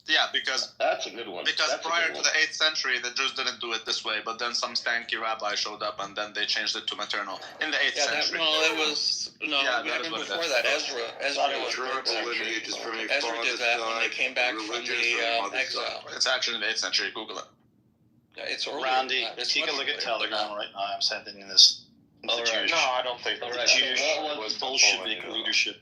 Yeah, because that's a good one. Because that's prior to the 8th century, the Jews didn't do it this way, but then some stanky rabbi showed up, and then they changed it to maternal in the 8th century. Even before that, Ezra was lineages from a Ezra did that when they came back from the exile. It's actually in the 8th century. Google it. Yeah, it's earlier. Randy, take a look at Telegram right now. I'm sending in this. No, I don't think the Jewish was Bolshevik leadership.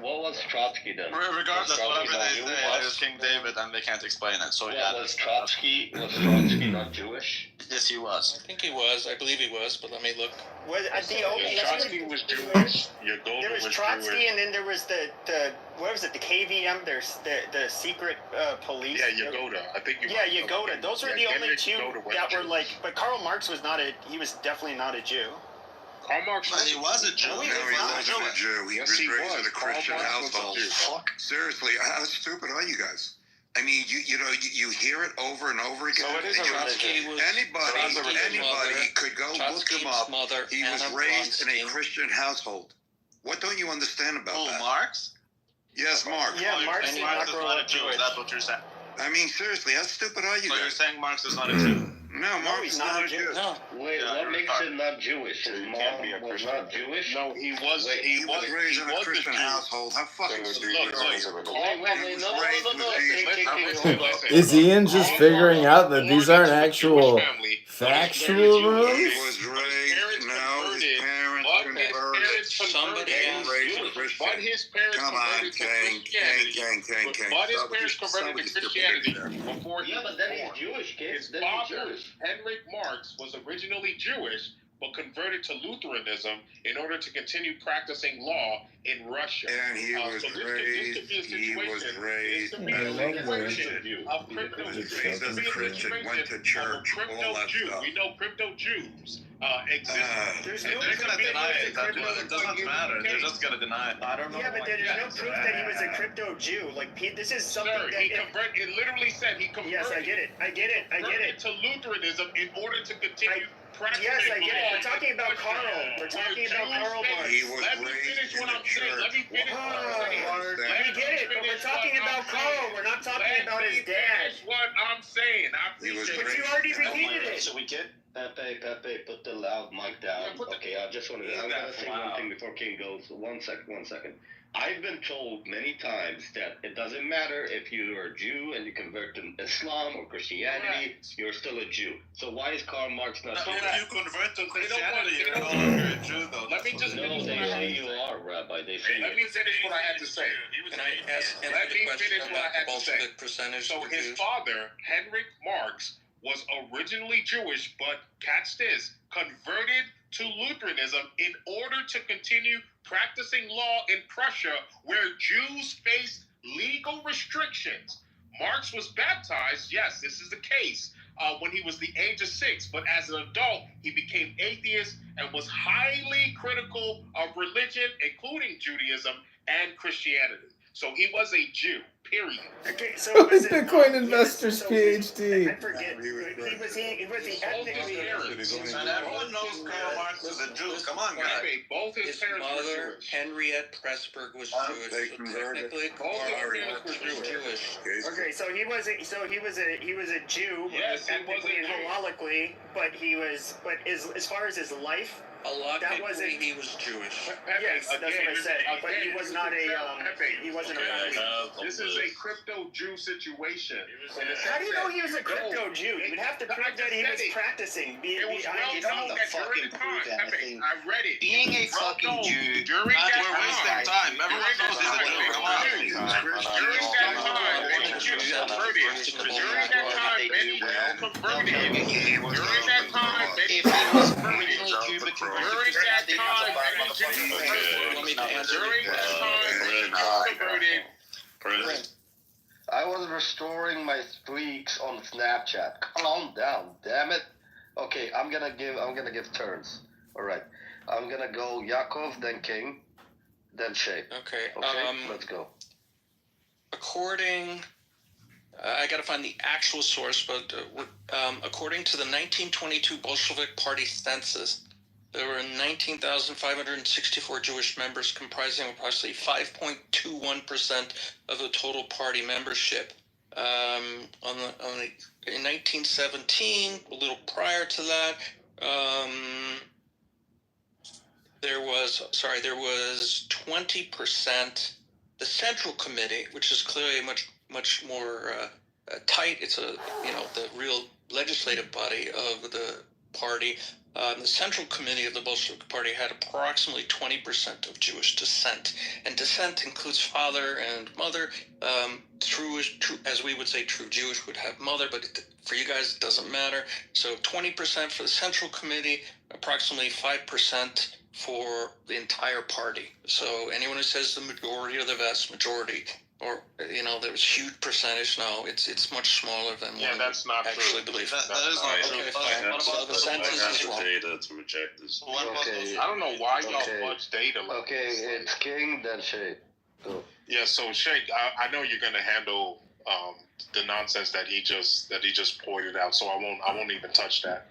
What was Trotsky then? Regardless, whatever they say, it was King David, and they can't explain it. So was Trotsky not Jewish? Yes, he was. I think he was. I believe he was, but let me look. Trotsky was Jewish. There was Trotsky, Jewish. And then there was the what was it? The KVM. There's the secret police. Yeah, Yagoda. I think. Yagoda. Those were the only two that were like. But Karl Marx was not a. He was definitely not a Jew. Karl Marx he was a Jew. No, he wasn't a Jew. He was raised in a Christian household. Seriously, how stupid are you guys? I mean, you hear it over and over again. So it is anybody could go look him up. He was raised in a Christian household. What don't you understand about that? Marx? Yes, Marx. Yeah, Marx is not a Jew. That's what you're saying. I mean, seriously, how stupid are you guys? So you're saying Marx is not a Jew? No, Marx is not a Jew. No. Wait, what makes him not Jewish? His mom was not Jewish? No, he was raised in a Christian household. How fucking stupid are you? Is Ian just figuring out that these aren't actual factual rules? He was raised, no, his parents converted. Somebody raised in Christian. But his parents converted to Christianity. But his parents converted to Christianity before he was but then born. he's Jewish, kids. His father, Henrik Marx, was originally Jewish, but converted to Lutheranism in order to continue practicing law in Russia. And he was raised in as a Christian, went to church, all that stuff. We know crypto Jews exist. They're going to deny it. It doesn't matter. They're just going to deny it. I don't know. Yeah, but there's no proof that he was a crypto Jew. Like, this is something that... It literally said he converted. Yes, I get it. To Lutheranism in order to continue... Yes, I get it. We're talking about Karl. We're talking about Karl Marx. He was raised in the church. Let me finish what I'm saying. We get it, but we're talking about Karl. We're not talking about his dad. That's what I'm saying. But you already repeated it. So we get... Pepe, put the loud mic down. Okay, I just want to... I'm going to say one thing before King goes. One second. I've been told many times that it doesn't matter if you are a Jew and you convert to Islam or Christianity, you're still a Jew. So why is Karl Marx not Jewish? If you convert to Christianity, you're no longer a Jew, though. Let me just finish what I had to say. You are, Rabbi. They say Let me finish what I had to say. Can I ask the question about the Bolshevik percentage? So his father, Henrik Marx, was originally Jewish, but catch this, converted to Lutheranism in order to continue practicing law in Prussia, where Jews faced legal restrictions. Marx was baptized, yes, this is the case, when he was the age of 6, but as an adult, he became atheist and was highly critical of religion, including Judaism and Christianity. So he was a Jew, period. Okay, so Bitcoin investor's PhD. I forget. He was the ethnically... And everyone knows Karl Marx is a Jew. Come on, guys. Both his parents mother, were Jewish. Henriette Pressburg, was Jewish. They converted. Both his parents were Jewish. Okay, so he was a Jew, ethnically and halalically, but as far as his life, he was Jewish. Yes, that's what I said. But he was not he wasn't a... This is a crypto Jew situation. How do you know he was a crypto Jew? You would have to prove that he was practicing. It was well known that during the time, I read it. Being a fucking Jew, during that we're wasting time. Everyone knows he's a Jew. Come on. During that time, many Jews converted. During that time, many Jews converted. During that time, many Jews converted. During that time, many Jews converted. I was restoring my streaks on Snapchat. Calm down, damn it. Okay, I'm gonna give turns. All right, I'm gonna go Yaakov, then King, then Shay. Okay. Let's go. According, I gotta find the actual source, but according to the 1922 Bolshevik Party census, there were 19,564 Jewish members, comprising approximately 5.21% of the total party membership. In 1917, a little prior to that, there was 20%. The Central Committee, which is clearly much more tight. It's the real legislative body of the party. The Central Committee of the Bolshevik Party had approximately 20% of Jewish descent, and descent includes father and mother. True, as we would say, true Jewish would have mother, but for you guys it doesn't matter. So 20% for the Central Committee, approximately 5% for the entire party. So anyone who says the majority or the vast majority, or there was huge percentage, no, it's much smaller than what that's not actually true. believe. That is not true. Okay, fine. What So about the the census is wrong. data to reject this. What about those? I don't know why y'all Okay. fudge data like Okay, this. it's King, then Shay. Go. Yeah, so Sheikh, I know you're gonna handle the nonsense that he just pointed out, so I won't even touch that.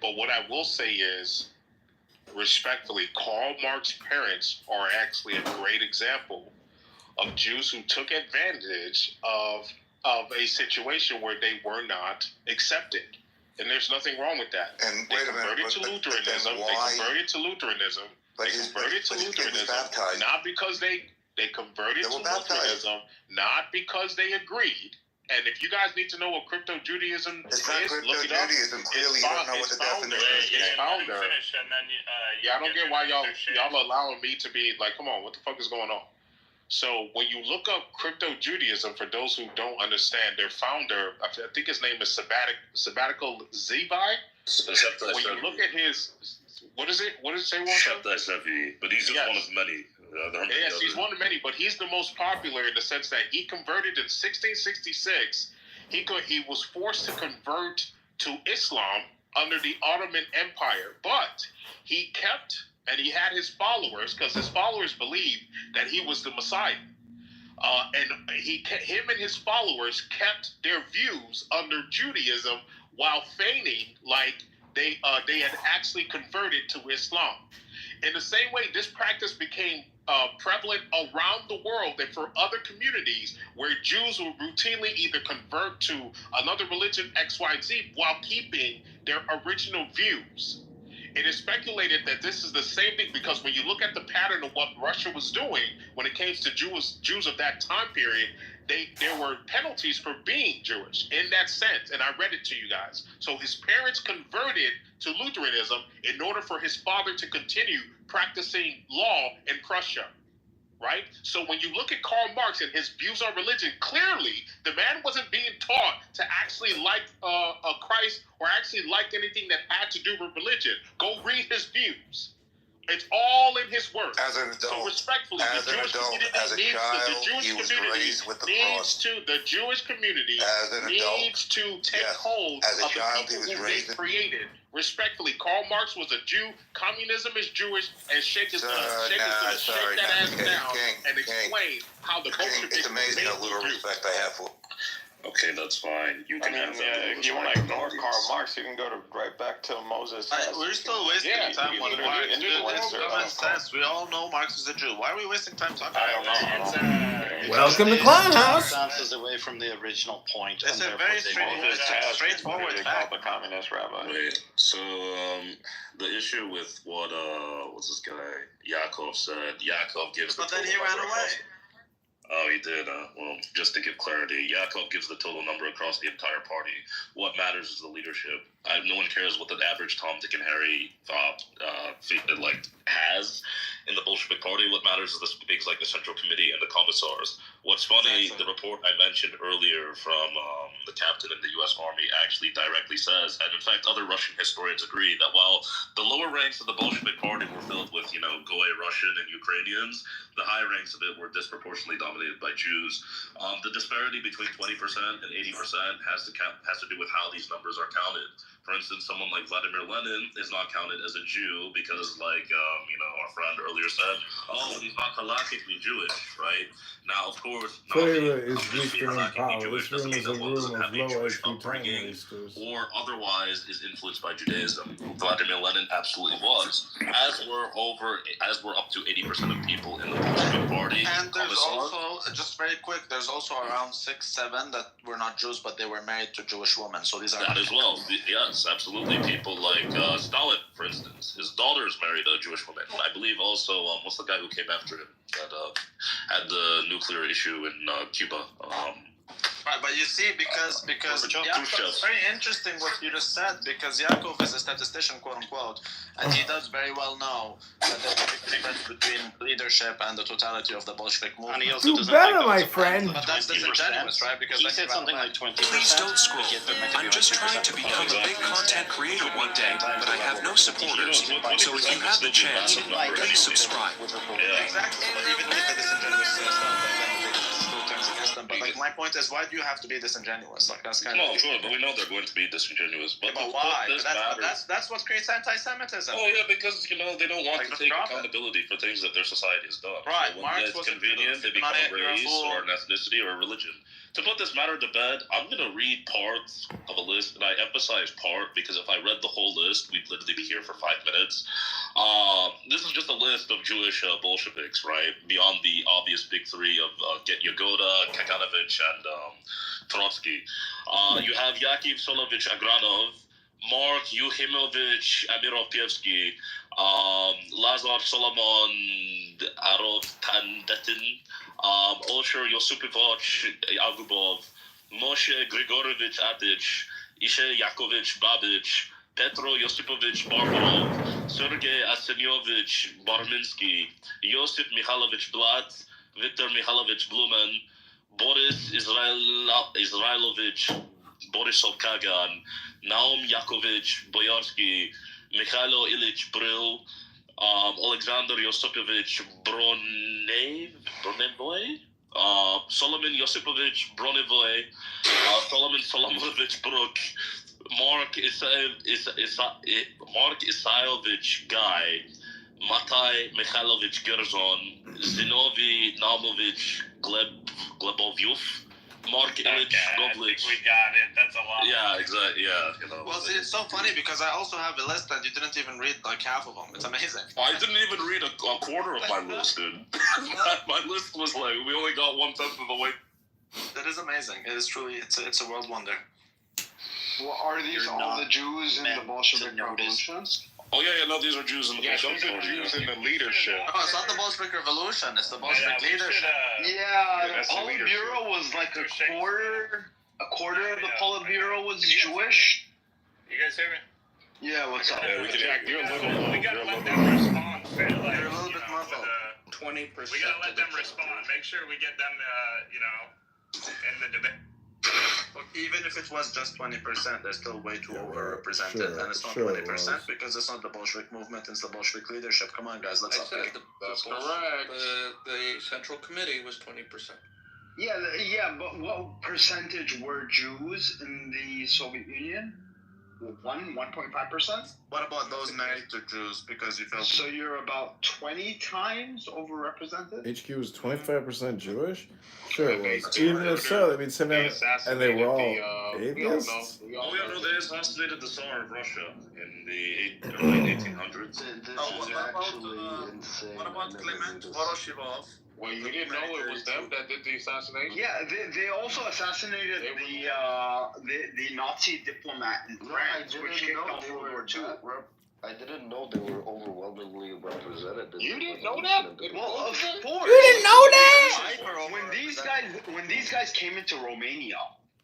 But what I will say is, respectfully, Karl Marx's parents are actually a great example of Jews who took advantage of a situation where they were not accepted. And there's nothing wrong with that. And They wait a minute, converted to but Lutheranism. then They why? converted to Lutheranism. But They his converted to kid was Lutheranism baptized. not because they converted They to were baptized. Lutheranism, not because they agreed. And if you guys need to know what crypto Judaism It's not is, look it up. crypto-Judaism. Clearly, you don't know what the definition is. It's founder. Yeah, I don't get why y'all Y'all allowing me to be like, come on, what the fuck is going on? So when you look up crypto Judaism, for those who don't understand, their founder, I think his name is Sabbatical Zevi. When you look at his, what is it? What does it say? Shabtai Zevi, but he's just Yes. one of many. Yes, he's one of many, but he's the most popular in the sense that he converted in 1666. He was forced to convert to Islam under the Ottoman Empire, but he kept, and he had his followers, because his followers believed that he was the Messiah. And him and his followers kept their views under Judaism while feigning like they had actually converted to Islam. In the same way, this practice became prevalent around the world and for other communities where Jews will routinely either convert to another religion, XYZ, while keeping their original views. It is speculated that this is the same thing because when you look at the pattern of what Russia was doing when it came to Jews of that time period, there were penalties for being Jewish in that sense, and I read it to you guys. So his parents converted to Lutheranism in order for his father to continue practicing law in Prussia, right? So when you look at Karl Marx and his views on religion, clearly the man wasn't being taught to actually like Christ or actually like anything that had to do with religion. Go read his views. It's all in his work. As an adult, So respectfully, as the an Jewish adult, community as a needs child, the Jewish he was community raised with the needs cross. to the Jewish community As an adult, needs to take yes. hold As a of child, the he was people who raised they in- created. Respectfully, Karl Marx was a Jew. Communism is Jewish, and Sheikh is going to shake that ass down and explain how the Bolsheviks It's amazing how made little the Jews. respect I have for. Okay, that's fine. You can have that. if you want to ignore Karl Marx, you can go right back to Moses. We're still wasting time on Marx. It doesn't sense. We all know Marx is a Jew. Why are we wasting time talking I about don't know. Welcome to Clown House. Bounces away from the original point. It's and a therefore very they straightforward They fact. called the communist rabbi. Wait, so the issue with what what's this guy Yakov said? Yakov gives But the then total he ran number away. across- Oh, he did. Well, just to give clarity, Yakov gives the total number across the entire party. What matters is the leadership. No one cares what the average Tom, Dick, and Harry has in the Bolshevik Party. What matters is the things like the Central Committee and the commissars. What's funny, the report I mentioned earlier from the captain in the U.S. Army actually directly says, and in fact other Russian historians agree, that while the lower ranks of the Bolshevik Party were filled with, Goy Russian and Ukrainians, the high ranks of it were disproportionately dominated by Jews. The disparity between 20% and 80% has to do with how these numbers are counted. For instance, someone like Vladimir Lenin is not counted as a Jew because, our friend earlier earlier said, "Oh, he's not halakhically Jewish, right?" Now, of course, Kitover Navi is completely Eastern halakhically power. Jewish This room doesn't mean is a that one room doesn't of have a low Jewish IQ time upbringing wasters. or otherwise is influenced by Judaism. Vladimir Lenin absolutely was, as we're up to 80% of people in the Bolshevik Party. And there's also, just very quick, there's also around 6-7 that were not Jews, but they were married to Jewish women. So these are that as well. Yes, absolutely. People like Stalin, for instance, his daughter's married a Jewish woman. I believe also, what's the guy who came after him that had the nuclear issue in Cuba? Right, but you see, because Yaakov, it's very interesting what you just said, because Yaakov is a statistician, quote unquote, and he does very well know that there's a big difference between leadership and the totality of the Bolshevik movement. And he also Do doesn't better, think my that friend. But that's disingenuous, right? Because he said something like 20%. Please don't scroll. I'm just trying to become a big content creator one day, but I have no supporters. So if you have the chance, please subscribe. Exactly. Even with the disingenuous stuff, against them. But like, my point is, why do you have to be disingenuous? Like, that's kind of. No, sure, but we know they're going to be disingenuous. But, But why? That's what creates anti-Semitism. Oh yeah, because they don't want to take accountability for things that their society has done. Right. So when it's convenient, they become a race or an ethnicity or a religion. To put this matter to bed, I'm going to read parts of a list, and I emphasize part because if I read the whole list, we'd literally be here for 5 minutes. This is just a list of Jewish Bolsheviks, right? Beyond the obvious big three of Yagoda, Kaganovich, and Trotsky. You have Yakov Solovich Agranov, Mark Yuhimovich Amiropievsky, Lazar Solomon Arov-Tandetin, Osher Yosipovich Agubov, Moshe Grigorovich Adich, Ishe Yakovich Babich, Petro Yosipovich Barbarov, Sergei Arsenyovich Barminsky, Yosip Mikhailovich Blat, Viktor Mikhailovich Blumen, Boris Israilovich Borisov Kagan, Naum Yakovich Boyarsky, Mikhailo Ilyich Brill, Alexander Yosipovich Bronevoy, Solomon Yosipovich Bronevoy, Solomon Solomonovich Brook, Mark Isailovich Guy, Matai Mikhailovich Gerzon, Zinovy Naumovich Glebovyov, Mark Ilyich Govlich. We got it. That's a lot. Yeah, exactly. Yeah, Well, see, it's so funny because I also have a list and you didn't even read like half of them. It's amazing. I didn't even read a quarter of my list, dude. My list was like, we only got 1/10 of the way. That is amazing. It is truly, it's a world wonder. Well, are these all the Jews in the Bolshevik Revolution? Oh yeah, no, these are Jews in the those are Jews in the leadership. No, it's not the Bolshevik Revolution. It's the Bolshevik leadership. Yeah, the Politburo was like a quarter of the Politburo was Jewish. You guys hear me? Yeah, what's up? Yeah, we gotta let them respond. They're a little bit muffled. 20%. We gotta let them respond. Make sure we get them, in the debate. Even if it was just 20%, they're still way too overrepresented, and it's not 20% because it's not the Bolshevik movement; it's the Bolshevik leadership. Come on, guys, let's update. That's correct. The Central Committee was 20%. Yeah, but what percentage were Jews in the Soviet Union? 1.5%? What about those married to Jews? Because you felt so you're about 20 times overrepresented? HQ was 25% Jewish? Sure it was. Even if so, I mean, and they were all atheists? Oh yeah, no, they assassinated the Tsar of Russia in the early 1800s. What about Clement Voroshilov? Well, you didn't know it was them that did the assassination? Yeah, they also assassinated the Nazi diplomat in France, which kicked off World War II. I didn't know they were overwhelmingly represented. You didn't know that? Well, of course. You didn't know that? When these guys came into Romania,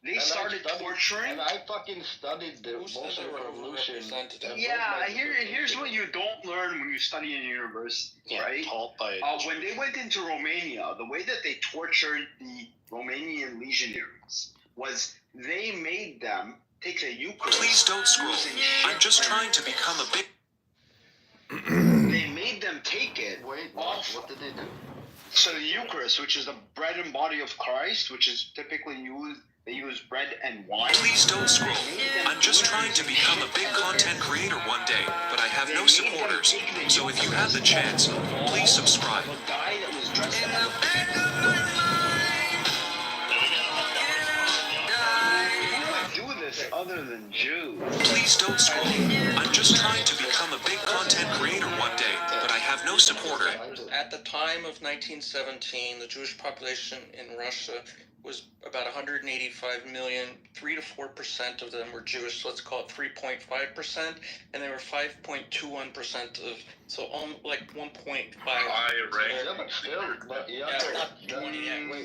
they started torturing. And I fucking studied the Bolshevik Revolution. Yeah, here's what you don't learn when you study in university, right? When they went into Romania, the way that they tortured the Romanian legionaries was they made them take the Eucharist. Please don't scroll. I'm just trying to become a big. They made them take it. Wait, off. what did they do? So the Eucharist, which is the bread and body of Christ, which is typically used They use bread and wine. Please don't scroll. I'm just trying to become a big content creator one day, but I have no supporters. So if you have the chance, please subscribe. A guy that was dressed Who would do this other than Jews? Please don't scroll. I'm just trying to become a big content creator one day, but I have no supporter. At the time of 1917, the Jewish population in Russia was about 185 million. 3 to 4% of them were Jewish, so let's call it 3.5%, and they were 5.21% of, so like 1.5. Yeah, but still, They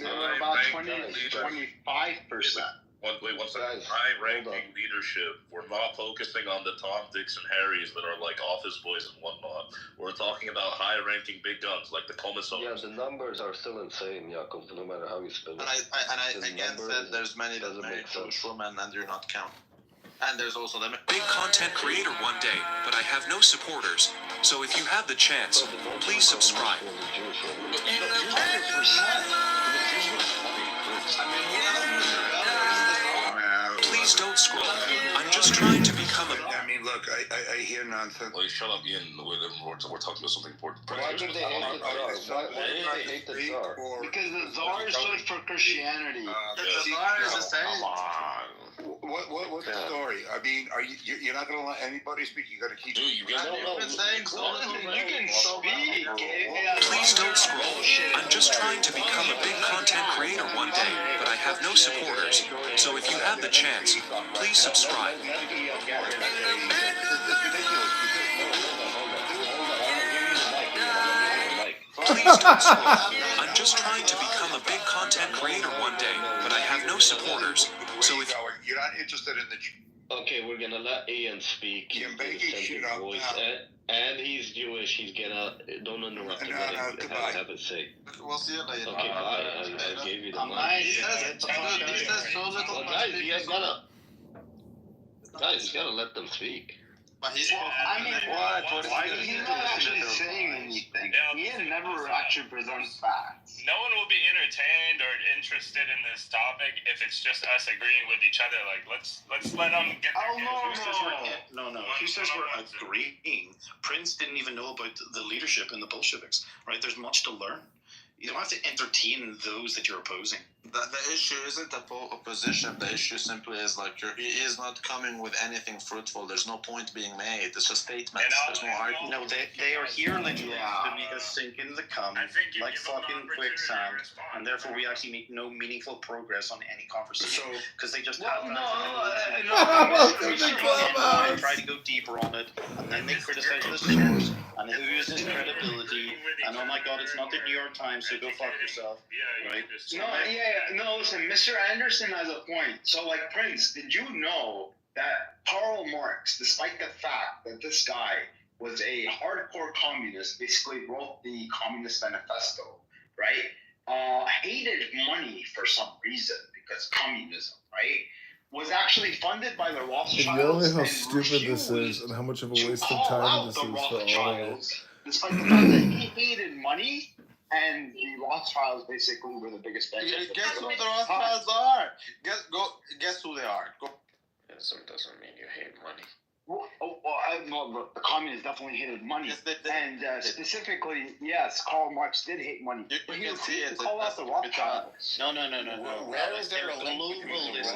were about 25%. Wait, one second. High-ranking leadership. We're not focusing on the Tom, Dicks, and Harrys that are like office boys and whatnot. We're talking about high-ranking big guns like the commissars. yeah, the numbers are still insane, Yakov, no matter how you spin it. And I The again numbers said there's many that doesn't marry make Jewish sense. women and you're not counting. And there's also them. Big content creator one day, but I have no supporters. So if you have the chance, please subscribe. Please don't scroll. I'm just trying to become a... I mean, look, I hear nonsense. Like, shut up, Ian. We're talking about something important. Why did they hate the Tsar? Why did they hate the Tsar? Because the Tsar stood for Christianity. The Tsar is a saint. What's the story? I mean, you're not going to let anybody speak? You got to keep... Dude, you You've been saying so little You can speak. Please don't scroll. I'm just trying to become a big content creator one day, but I have no supporters. So if you have the chance, please subscribe. Please don't scroll. I'm just trying to become a big content creator one day, but I have no supporters. So if You're not interested in the... Okay, we're gonna let Ian speak. He's the dissenting voice, and he's Jewish. He's gonna... Don't interrupt him. Have a say. We'll see you later. Okay, bye. I gave you the mic. He says so little. Well, guys, you gotta... Guys, you gotta let them speak. But he's I mean, he's not actually saying anything. Ian never actually presents facts. No one will be entertained or interested in this topic if it's just us agreeing with each other. Like, let's let them get their No. He says we're agreeing. Prince didn't even know about the leadership in the Bolsheviks, right? There's much to learn. You don't have to entertain those that you're opposing. The issue isn't opposition. The issue simply is like he is not coming with anything fruitful. There's no point being made. It's just statements. There's no argument. No, they are here legitimately to make us sink in the cum like fucking quicksand, and therefore we actually make no meaningful progress on any conversation because they just try to go deeper on it, and then they criticize the source and who is his credibility, and oh my god, it's not the New York Times, so go fuck yourself, right? No, listen, Mr. Anderson has a point. So, like, Prince, did you know that Karl Marx, despite the fact that this guy was a hardcore communist, basically wrote the Communist Manifesto, right? Hated money for some reason because communism, right? Was actually funded by the Rothschilds. If you only how stupid this is and how much of a waste of time this is for all of it. Despite the fact that he hated money, and the Rothschilds basically were the biggest bank. Guess who the Rothschilds are? Guess who they are. Go. So it doesn't mean you hate money. Well, the communists definitely hated money, Yes, they did. and specifically, yes, Karl Marx did hate money. But he refused to call out the Rothschilds. No. Where is there a global list?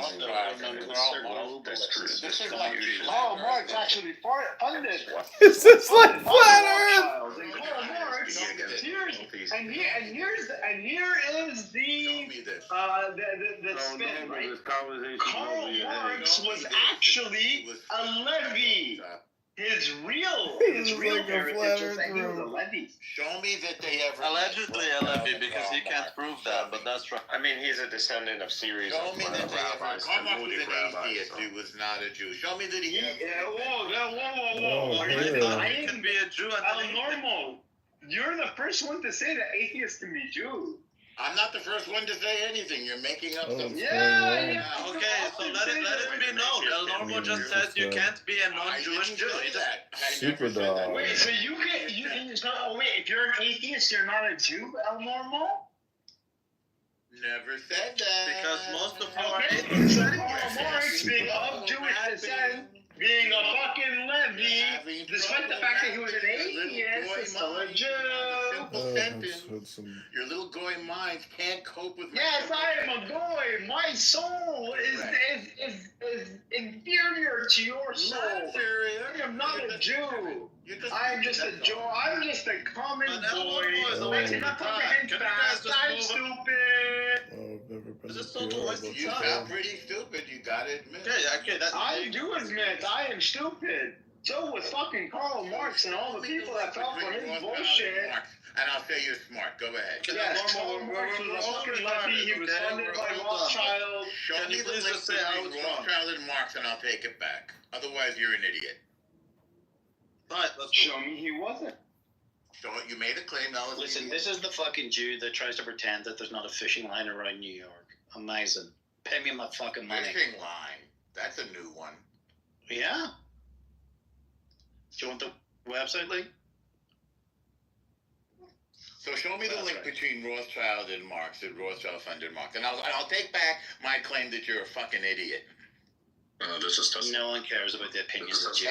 Karl Marx actually funded. Is this like flat Earth? Karl Marx. Here is the spin, right? Karl Marx was actually a levy. His real like a heritage flat is that he was a earth levy. Show me that they ever Allegedly a levy because he can't prove that, but that's right. I mean, he's a descendant of series Show of me that they ever rabbis, come up Talmudic with an rabbis. atheist who was not a Jew. Show me that he. Oh, Whoa. yeah. You can be a Jew and Normal. You're the first one to say that atheists can be Jews. I'm not the first one to say anything. You're making up something. Yeah. Okay, so let it be known. El Normo just said you can't be a non-Jewish Jew. Super dog. Wait, so if you're an atheist, you're not a Jew, El Normo? Never said that. Because most of you are Okay, atheists so anyway. Karl Marx, being of Jewish descent, being a fucking Levy, despite the fact that he was an atheist, is still a Jew. Simple sentence. Your little goy minds can't cope with. Yes, I am a goy. My soul is inferior to your soul. I am not a Jew. I'm just a Jew. I'm just a common boy. I cannot comprehend facts. I'm stupid. Is it so to waste You sound pretty stupid. You gotta admit. Okay, that's. I do admit I am stupid. So was fucking Karl Marx and all the people that fell for his bullshit. And I'll say you're smart. Go ahead. Yes, Karl Marx was a fucking Lefty. He was funded by Rothschild. Show me the link between Rothschild and Marx, and I'll take it back. Otherwise, you're an idiot. Right, let's show me he wasn't. So you made a claim. Now listen, this is the fucking Jew that tries to pretend that there's not a fishing line around New York. Amazing. Pay me my fucking money. Fishing line. That's a new one. Yeah. Do you want the website link? So show me the link between Rothschild and Marx, that Rothschild funded Marx, and I'll take back my claim that you're a fucking idiot. This is testified. No one cares about the opinions of Jews.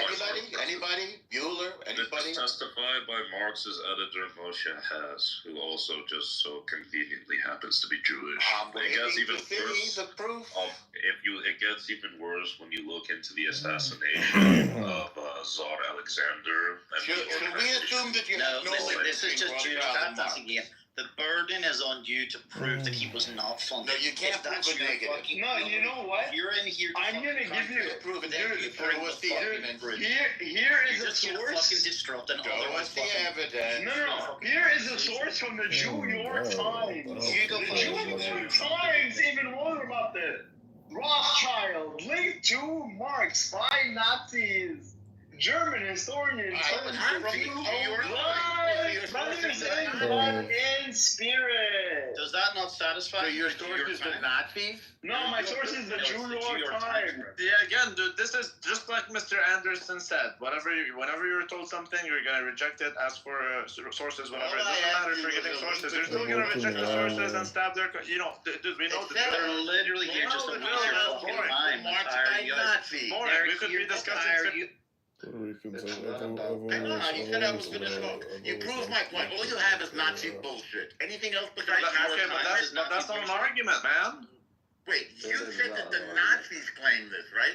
Anybody? Bueller? Anybody? This is testified by Marx's editor Moshe Hess, who also just so conveniently happens to be Jewish. It gets even worse. The proof. It gets even worse when you look into the assassination of Tsar Alexander. Should we assume that you have no link this is just Jewish Rothschild and tactics Marx? again. The burden is on you to prove that he was not funded. No, you can't prove a negative. No, you know what? You're in here. I'm gonna give you. Prove it. Dude, Here is a source. Fucking disrupting Show us the evidence. No. Here is a source from the New York Times. The New York Times even wrote about this. Rothschild linked to Marx by Nazis. German historian Brothers in blood and spirit. Does that not satisfy? So your source is the Nazis? No, my source is the New York Times. Yeah, again, dude, this is just like Mr. Anderson said. Whenever you're told something, you're gonna reject it. Ask for sources, whatever. It doesn't matter if you're getting sources. You're still gonna reject the sources and stab their. Dude, we know they're literally here just to waste your fucking mind. We could be discussing. Hang on, you said I was going to smoke. You proved my point. All you have is Nazi bullshit. Anything else besides Okay, but that's not an argument, man. Wait, you said that the Nazis claim this, right?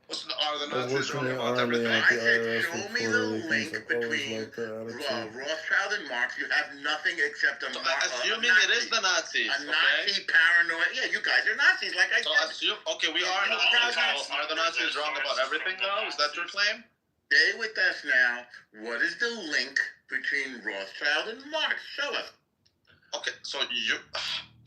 Are the Nazis wrong about everything? I said, show me the link between Rothschild and Marx. You have nothing except a assuming it is the Nazis. A Nazi paranoia. Yeah, you guys are Nazis, like I said. Okay, we are Nazis. Are the Nazis wrong about everything, though? Is that your claim? Stay with us now. What is the link between Rothschild and Marx? Show us. Okay, so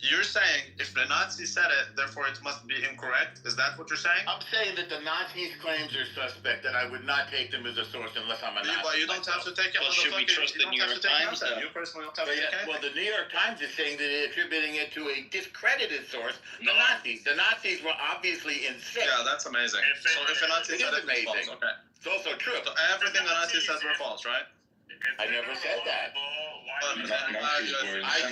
you're saying if the Nazis said it, therefore it must be incorrect? Is that what you're saying? I'm saying that the Nazis' claims are suspect, and I would not take them as a source unless I'm a Nazi. Well, you don't have to take it. Well, should we trust the New York Times? You personally don't have to take it. Well, the New York Times is saying that they're attributing it to a discredited source, the Nazis. The Nazis were obviously insane. Yeah, that's amazing. So if a Nazi said it, it's false. Okay. It's also true. So everything the Nazis said were false, right? I never said that. I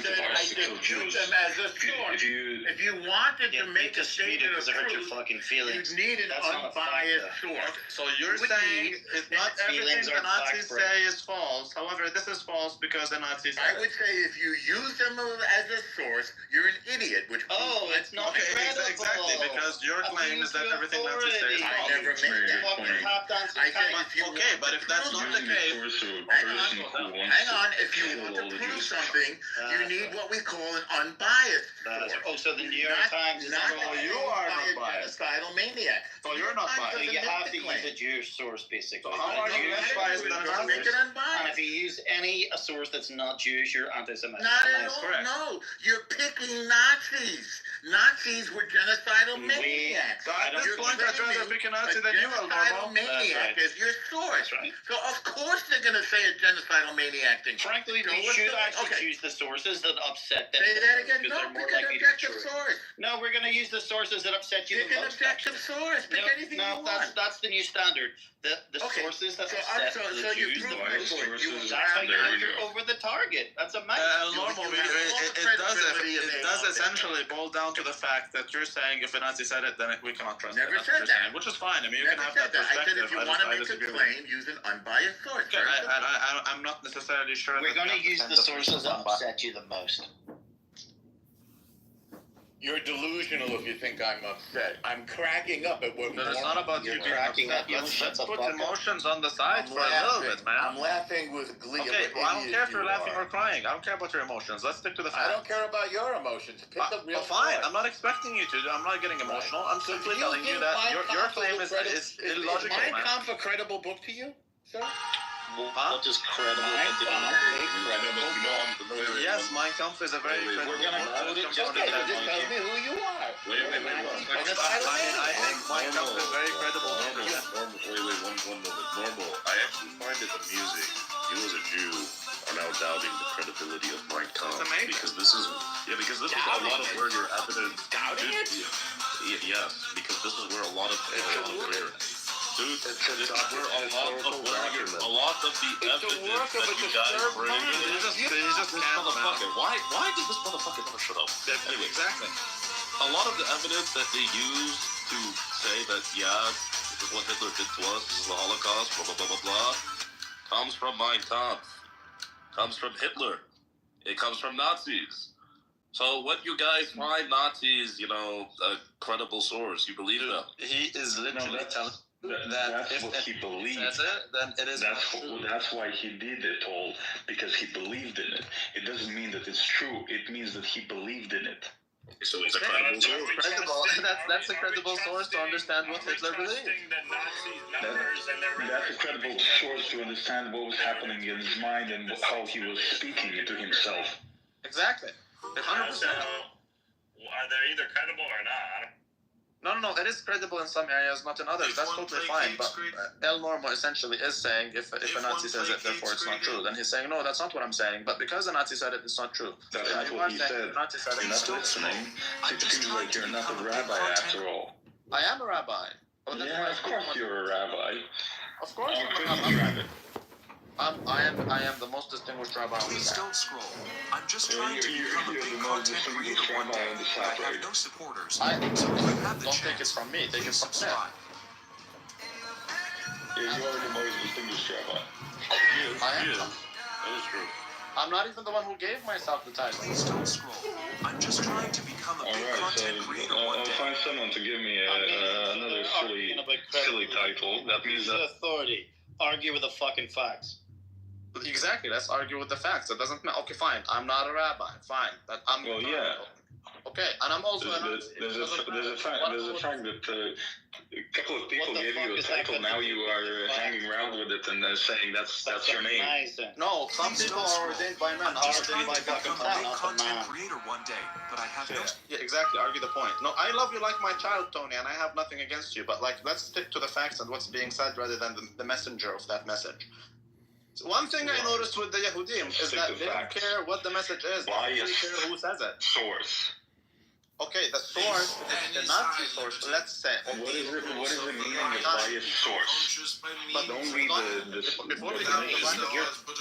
said use them as a source. If you wanted to make a statement of truth, you'd need an unbiased source. So you're saying not everything the Nazis say is false. However, this is false because the Nazis said I would say if you use them as a source, you're an idiot. It's not credible. Exactly, because your claim is that everything Nazis say is false. I never made that. I said okay, but if that's not the case, hang on. If you want to prove something, you need what we call an unbiased source. So the New York Times is not you are not biased. Genocidal maniac. So you're not biased. You have to use a Jewish source, basically. So how are you less biased than a Make it unbiased. And if you use any source that's not Jewish, you're anti-Semitic. Not at all. No, you're picking Nazis. Nazis were genocidal maniacs. At this point, I'd rather pick a Nazi than you, genocidal maniac is your source. So of course they're going to say a genocidal maniac thing. Frankly, the should actually choose the sources that upset them. Say that again. Because No, they're more pick an likely to be objective true. source. No, we're going to use the sources that upset you Pick the an most. objective source. Pick anything you want. That's the new standard. The sources that upset the Jews the most. That's how you enter over the target. That's a Normally, it does essentially boil down to the fact that you're saying if a Nazi said it, then we cannot trust it. Never That's said what you're that. saying, which is fine. I mean, you can have that I perspective. said if you want to make a claim, use an unbiased source. Okay, I'm not necessarily sure. We're going to use the sources that upset you the most. You're delusional if you think I'm upset. I'm cracking up at what. But it's not about you cracking up. Let's put emotions on the side for a little bit, man. I'm laughing with glee. Okay, well, I don't care if you're laughing or crying. I don't care about your emotions. Let's stick to the facts. I don't care about your emotions. Pick the real. Fine. I'm not expecting you to. I'm not getting emotional. I'm simply telling you that your claim is illogical. Is Mein Kampf a credible book to you, sir? What is credible? Yes, Mein Kampf is a very credible book. Okay, but this tells me who you are. Wait. I think Mein Kampf is very credible. One moment. Normal. I actually find it amusing. You as a Jew are now doubting the credibility of Mein Kampf. Because this is a lot of where your evidence. Doubting it? Yes, because this is where a lot of Dude, this is where a lot of the evidence that you guys bring. He's just motherfucker. Why did this motherfucker never shut up? Anyway, exactly. A lot of the evidence that they use to say that, this is what Hitler did to us, this is the Holocaust, blah, blah, blah, blah, blah, comes from Mein Kampf. Comes from Hitler. It comes from Nazis. So what you guys find Nazis, a credible source, you believe them. He is literally telling... That's what he believed. That's it. Then it is. That's why he did it all, because he believed in it. It doesn't mean that it's true. It means that he believed in it. So he's a credible source. That's a credible source to understand what Hitler believed. That's a credible source to understand what was happening in his mind and how he was speaking to himself. Exactly. 100%. Are they either credible or not? No, it is credible in some areas, not in others. That's totally fine. But El Normo essentially is saying if a Nazi says it, therefore it's not true. Then he's saying, no, that's not what I'm saying. But because a Nazi said it, it's not true. That's not what he said. You're not listening. It seems like you're not a rabbi after all. I am a rabbi. Yeah, of course you're a rabbi. Of course I am the most distinguished rabbi on the Please side. don't scroll. I'm just trying to become a big content creator one day, but I have no supporters. So if you have the Don't take it chance, from me. Take it please from Sam. subscribe. Yeah, you are the most distinguished rabbi. I am. That is true. I'm not even the one who gave myself the title. Please don't scroll. I'm just trying to become a big content creator one I'll day. find someone to give me another silly title. That means that authority. Argue with the fucking facts. Exactly. Let's argue with the facts. It doesn't matter. Okay, fine. I'm not a rabbi. Fine. Well, yeah. Okay, and I'm also there's a fact that a couple of people gave you a title. Now you are hanging around with it and saying that's your name. No, some people are ordained by men. I'm just trying to become a big content creator one day, but I have no... Yeah, exactly. Argue the point. No, I love you like my child, Tony, and I have nothing against you. But let's stick to the facts and what's being said rather than the messenger of that message. So one thing I noticed with the Yehudim is that they don't care what the message is. They don't care who says it. Source. Okay, the source is the Nazi source. Let's say. What is it meaning by biased source? But don't read before we get to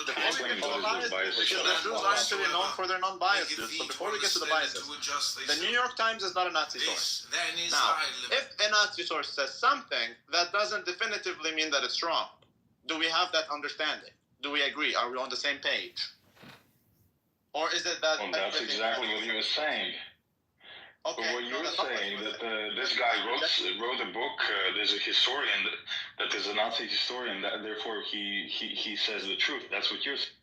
the biases, because the Jews aren't really known for their non-biased. So before we get to the biases, the New York Times is not a Nazi source. Now, if a Nazi source says something, that doesn't definitively mean that it's wrong. Do we have that understanding? Do we agree? Are we on the same page? Or is it that... Well, that's exactly what he was saying. Okay, but what you're saying, that this guy wrote a book, there's a historian, that is a Nazi historian, that therefore he says the truth. That's what you're saying.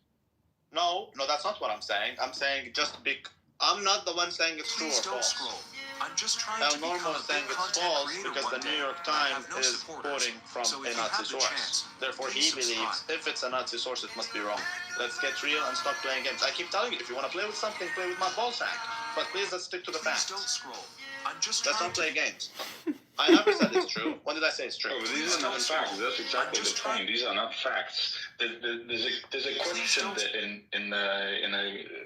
No, that's not what I'm saying. I'm saying I'm not the one saying it's true or false. Scroll. I'm just trying El to become Normo a is saying big it's content false creator because one the day, New York but I Times have no is supporters. quoting from So a if you Nazi have the source. chance, Therefore, he please believes subscribe. if it's a Nazi source, it must be wrong. Let's get real and stop playing games. I keep telling you, if you want to play with something, play with my ball sack. But please, let's stick to the Please facts. don't scroll. I'm just Let's trying not play games. I never said it's true. When did I say it's true? Oh, but these are not facts. That's exactly the point. These are not facts. There's a question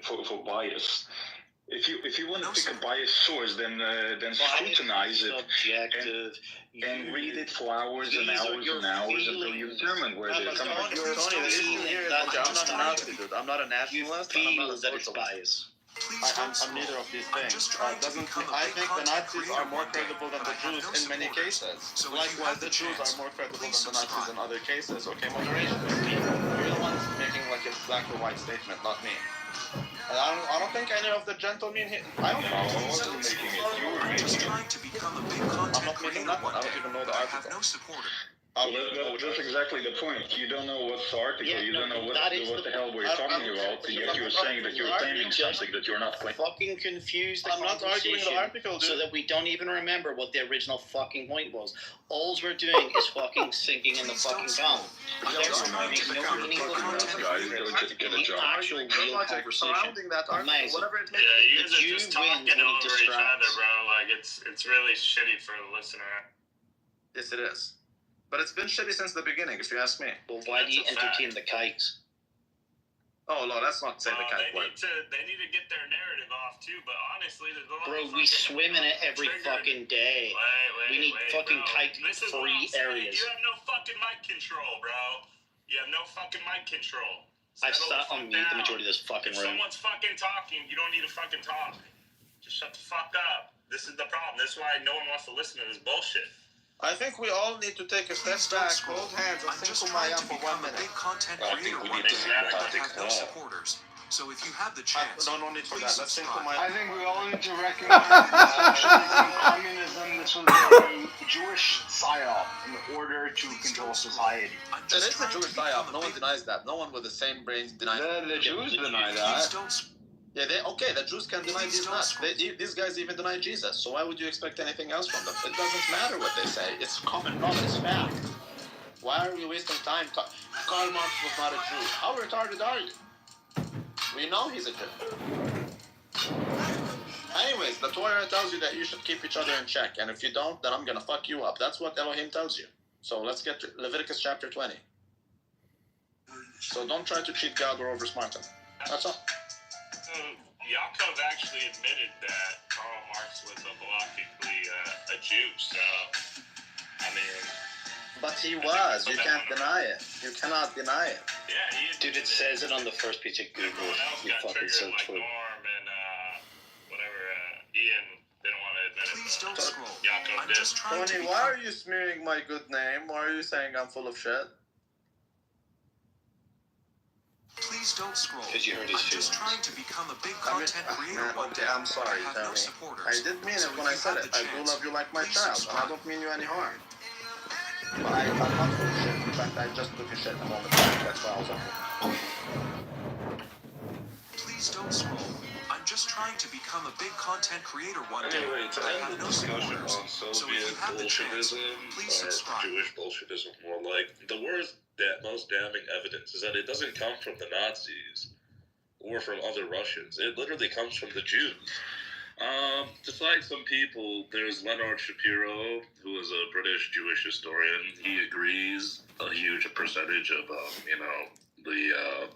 for bias. If you want to pick a biased source, then scrutinize it and read it for hours and hours and hours until you determine where they're coming from. Tony, the issue here is, okay, I'm not a Nazi, dude. I'm not a nationalist. I'm not a socialist. I'm neither of these things. I think the Nazis are more credible than the Jews in many cases. Likewise, the Jews are more credible than the Nazis in other cases. Okay, moderation. You're the ones making like a black or white statement, not me. And I don't think any of the gentlemen here. I don't know. I wasn't making it. You were making it. I'm not making that one. I don't even know the article. That's exactly the point. You don't know what's the article. You don't know what the hell we're talking about. Yet you're saying that you're claiming something that you're not claiming. Fucking confuse the I'm not arguing the article, dude. So that we don't even remember what the original fucking point was. All we're doing is fucking sinking in the fucking gun. There's no meaningful actual real conversation. Amazing. Yeah, you guys are just talking over each other, bro. Like it's really shitty for the listener. Yes, it is. But it's been shitty since the beginning, if you ask me. Well, why do you entertain the kikes? Oh, no, that's not saying the kike word. They need to get their narrative off, too, but honestly, there's a lot Bro, we swim in it every fucking day. We need fucking kike-free areas. You have no fucking mic control, bro. You have no fucking mic control. I've sat on mute the majority of this fucking room. If someone's fucking talking, you don't need to fucking talk. Just shut the fuck up. This is the problem. This is why no one wants to listen to this bullshit. I think we all need to take a step back, hold hands, and sing Kumbaya for 1 minute. I think we need to see the tactics now. So if you have the chance, no need for that. Let's sing Kumbaya. I think we all need to recognize that socialism, communism, this was a Jewish psyop in order to control society. It is a Jewish psyop. No one denies that. No one with the same brains denies that. The Jews deny that. Yeah, the Jews can deny these nuts. These guys even deny Jesus. So why would you expect anything else from them? It doesn't matter what they say. It's common knowledge. It's fact. Why are we wasting time? Karl Marx was not a Jew. How retarded are you? We know he's a Jew. Anyways, the Torah tells you that you should keep each other in check. And if you don't, then I'm going to fuck you up. That's what Elohim tells you. So let's get to Leviticus chapter 20. So don't try to cheat God or oversmart him. That's all. Yaakov actually admitted that Karl Marx was logically a Jew, so, I mean... But he was. You can't deny it. You cannot deny it. Yeah, dude, it says it on the first page of Google. You fucking search for it. Norm and, whatever, Ian didn't want to admit it. Please don't scroll. Yaakov did. Tony, why are you smearing my good name? Why are you saying I'm full of shit? Please don't scroll. Because you heard his feelings. I'm just trying to become a big content creator one day. I'm sorry, Tony. I did mean it when I said it. I do love you like my child, and I don't mean you any harm. But I'm not full of shit. In fact, I just took a shit a moment ago. That's why I was okay. Please don't scroll. I'm just trying to become a big content creator one day. Anyway, but I have no supporters. On So if you have the chance, please subscribe. Jewish Bolshevism, more like the worst, most damning evidence is that it doesn't come from the Nazis or from other Russians. It literally comes from the Jews. To cite some people, there's Leonard Shapiro, who is a British Jewish historian. He agrees a huge percentage of, the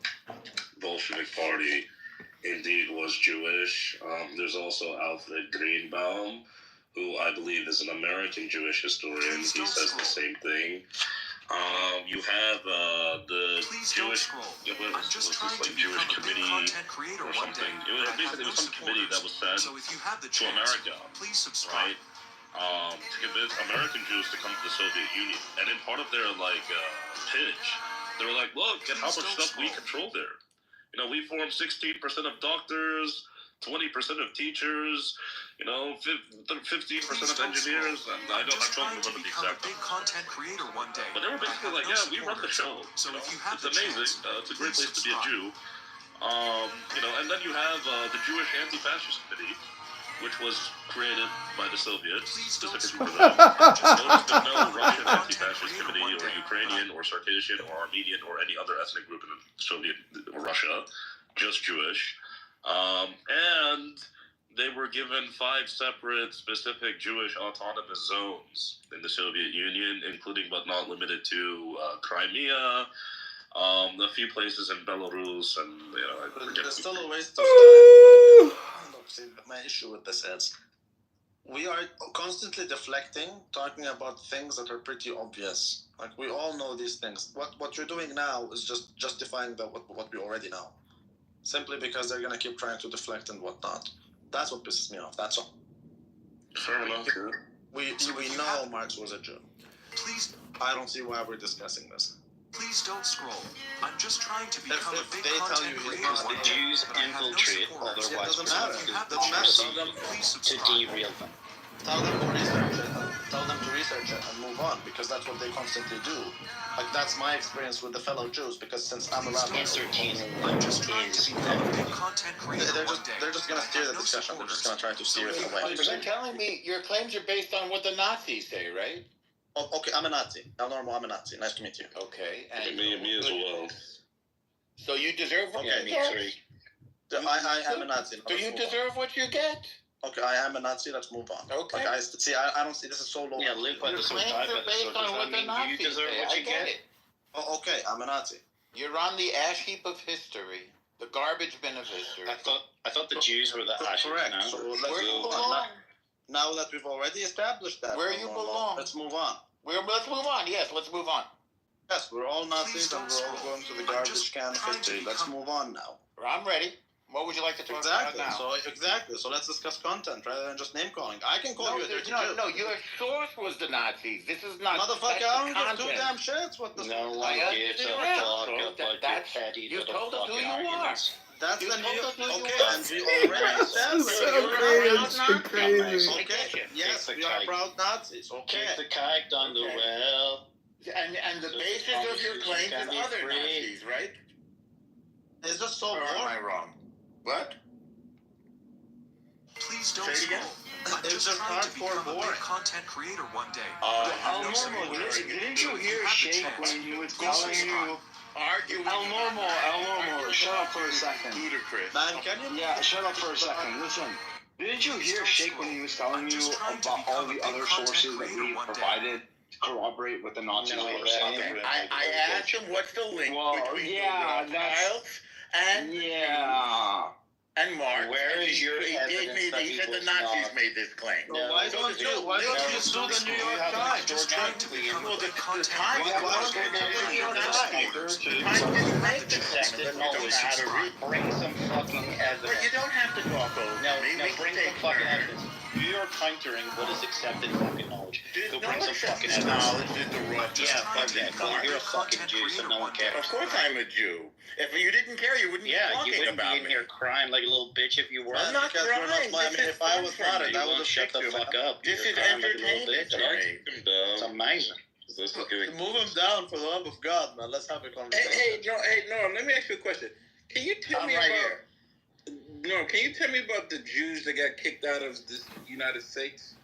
Bolshevik Party indeed was Jewish. There's also Alfred Greenbaum, who I believe is an American Jewish historian. He says the same thing. You have the Jewish, Jewish committee or something. It was some committee that was sent to America, right? To convince American Jews to come to the Soviet Union. And in part of their pitch, they were like, look at how much stuff we control there. We form 16% of doctors, 20% of teachers, 15% of engineers, and I don't remember the exact numbers. But they were basically like, yeah, we run the show. It's amazing. It's a great place to be a Jew. And then you have the Jewish Anti-Fascist Committee, which was created by the Soviets, specifically for them. Notice there's no Russian Anti-Fascist Committee, or Ukrainian, or Circassian, or Armenian, or any other ethnic group in Soviet Russia, just Jewish. And they were given 5 separate specific Jewish autonomous zones in the Soviet Union, including but not limited to Crimea, a few places in Belarus, and there's still a waste of time. Look, see, my issue with this is we are constantly deflecting, talking about things that are pretty obvious. Like, we all know these things. What you're doing now is just justifying what we already know, simply because they're gonna keep trying to deflect and whatnot. That's what pisses me off. That's all. Fair enough. Yeah. We know Marx was a Jew. Please. I don't see why we're discussing this. Please don't scroll. I'm just trying to become a big they tell content you creator one The day, Jews but I have no infiltrate support. other Yeah, white it doesn't matter. It Doesn't matter. Tell them to derail them. Tell them to research it. Tell them to research it and move on, because that's what they constantly do. Like, that's my experience with the fellow Jews, because since I'm around, I'm just trying to become a big content creator one day. They're just gonna steer the discussion. They're just gonna try to steer it away. You're telling me your claims are based on what the Nazis say, right? Oh, okay, I'm a Nazi. El Normo, I'm a Nazi. Nice to meet you. Okay, and Me as well. so you deserve what Okay. you get. I am a Nazi. Do you deserve what you get? Okay, I am a Nazi. Let's move on. Okay. Like, I don't see this is so low. Yeah, live by the sword, Claims die by are the based sword. on Does what that the mean you Nazis deserve say. what I you get get? it. Oh, okay, I'm a Nazi. You're on the ash heap of history, the garbage bin of history. I thought the Jews were the ash. Correct. Now. So let's Where you move on. belong? Now that we've already established that, Where you belong? let's move on. Let's move on. Yes, let's move on. Yes, we're all Nazis and we're all going to the garbage can of history. Let's move on now. I'm ready. What would you like to talk Exactly. about now? So let's discuss content rather than just name calling. I can call you a dirty Jew. No, your source was the Nazis. This is not. Motherfucker, I don't give two damn shits what the No one gives a fuck about your petty you little told us who fucking you are. arguments. That's You the told us who you okay, are. and we already established. So crazy. Okay, yes, we are proud Nazis. Okay. Keep the kite on the well. And the basis of your claims is other Nazis, right? It's just so Or am I boring. wrong? What? Please don't Say it scroll. again. I'm It's just just trying to hardcore become a boring. big content creator one day. El Normo, didn't you hear Shake when he was telling you? El Normo, shut up for a second. Ludicrous. Man, can you? Yeah, shut up for a second. Listen, didn't you hear Shake when he was telling you about all the other sources that we provided to corroborate what the Nazis were saying? Okay. I asked him what's the link between the Rothschilds and and Marx. Where is your he evidence that he he said the was Nazis not? made this claim. No, why don't you sue the New York Times? Just trying to become a big content creator Why one don't day. you I have no supporters. The Times didn't make the claim. They No, don't know how to read. bring some fucking But you evidence. don't have to talk over me. We Bring can some take fucking turns. evidence. You're countering what is accepted fucking knowledge. There's Go no bring some fucking accepted evidence. knowledge is the rough. Yeah, fuck that. No, you're a fucking content Jew, so creator no one one day. cares. Of course I'm a Jew. If you didn't care, you wouldn't be Yeah, talking you wouldn't about be in me. here crying like a little bitch if you were. I'm not Because we're crying. not- I mean, This is if I fun was for not, me. I would Well, have shut the you, fuck man. up. This You're is crying like a little entertainment bitch. to me. It's amazing. Move him down for the love of God, man. Let's have a conversation. Hey, Norm, let me ask you a question. Can you tell me right about here. Norm, can you tell me about the Jews that got kicked out of the United States?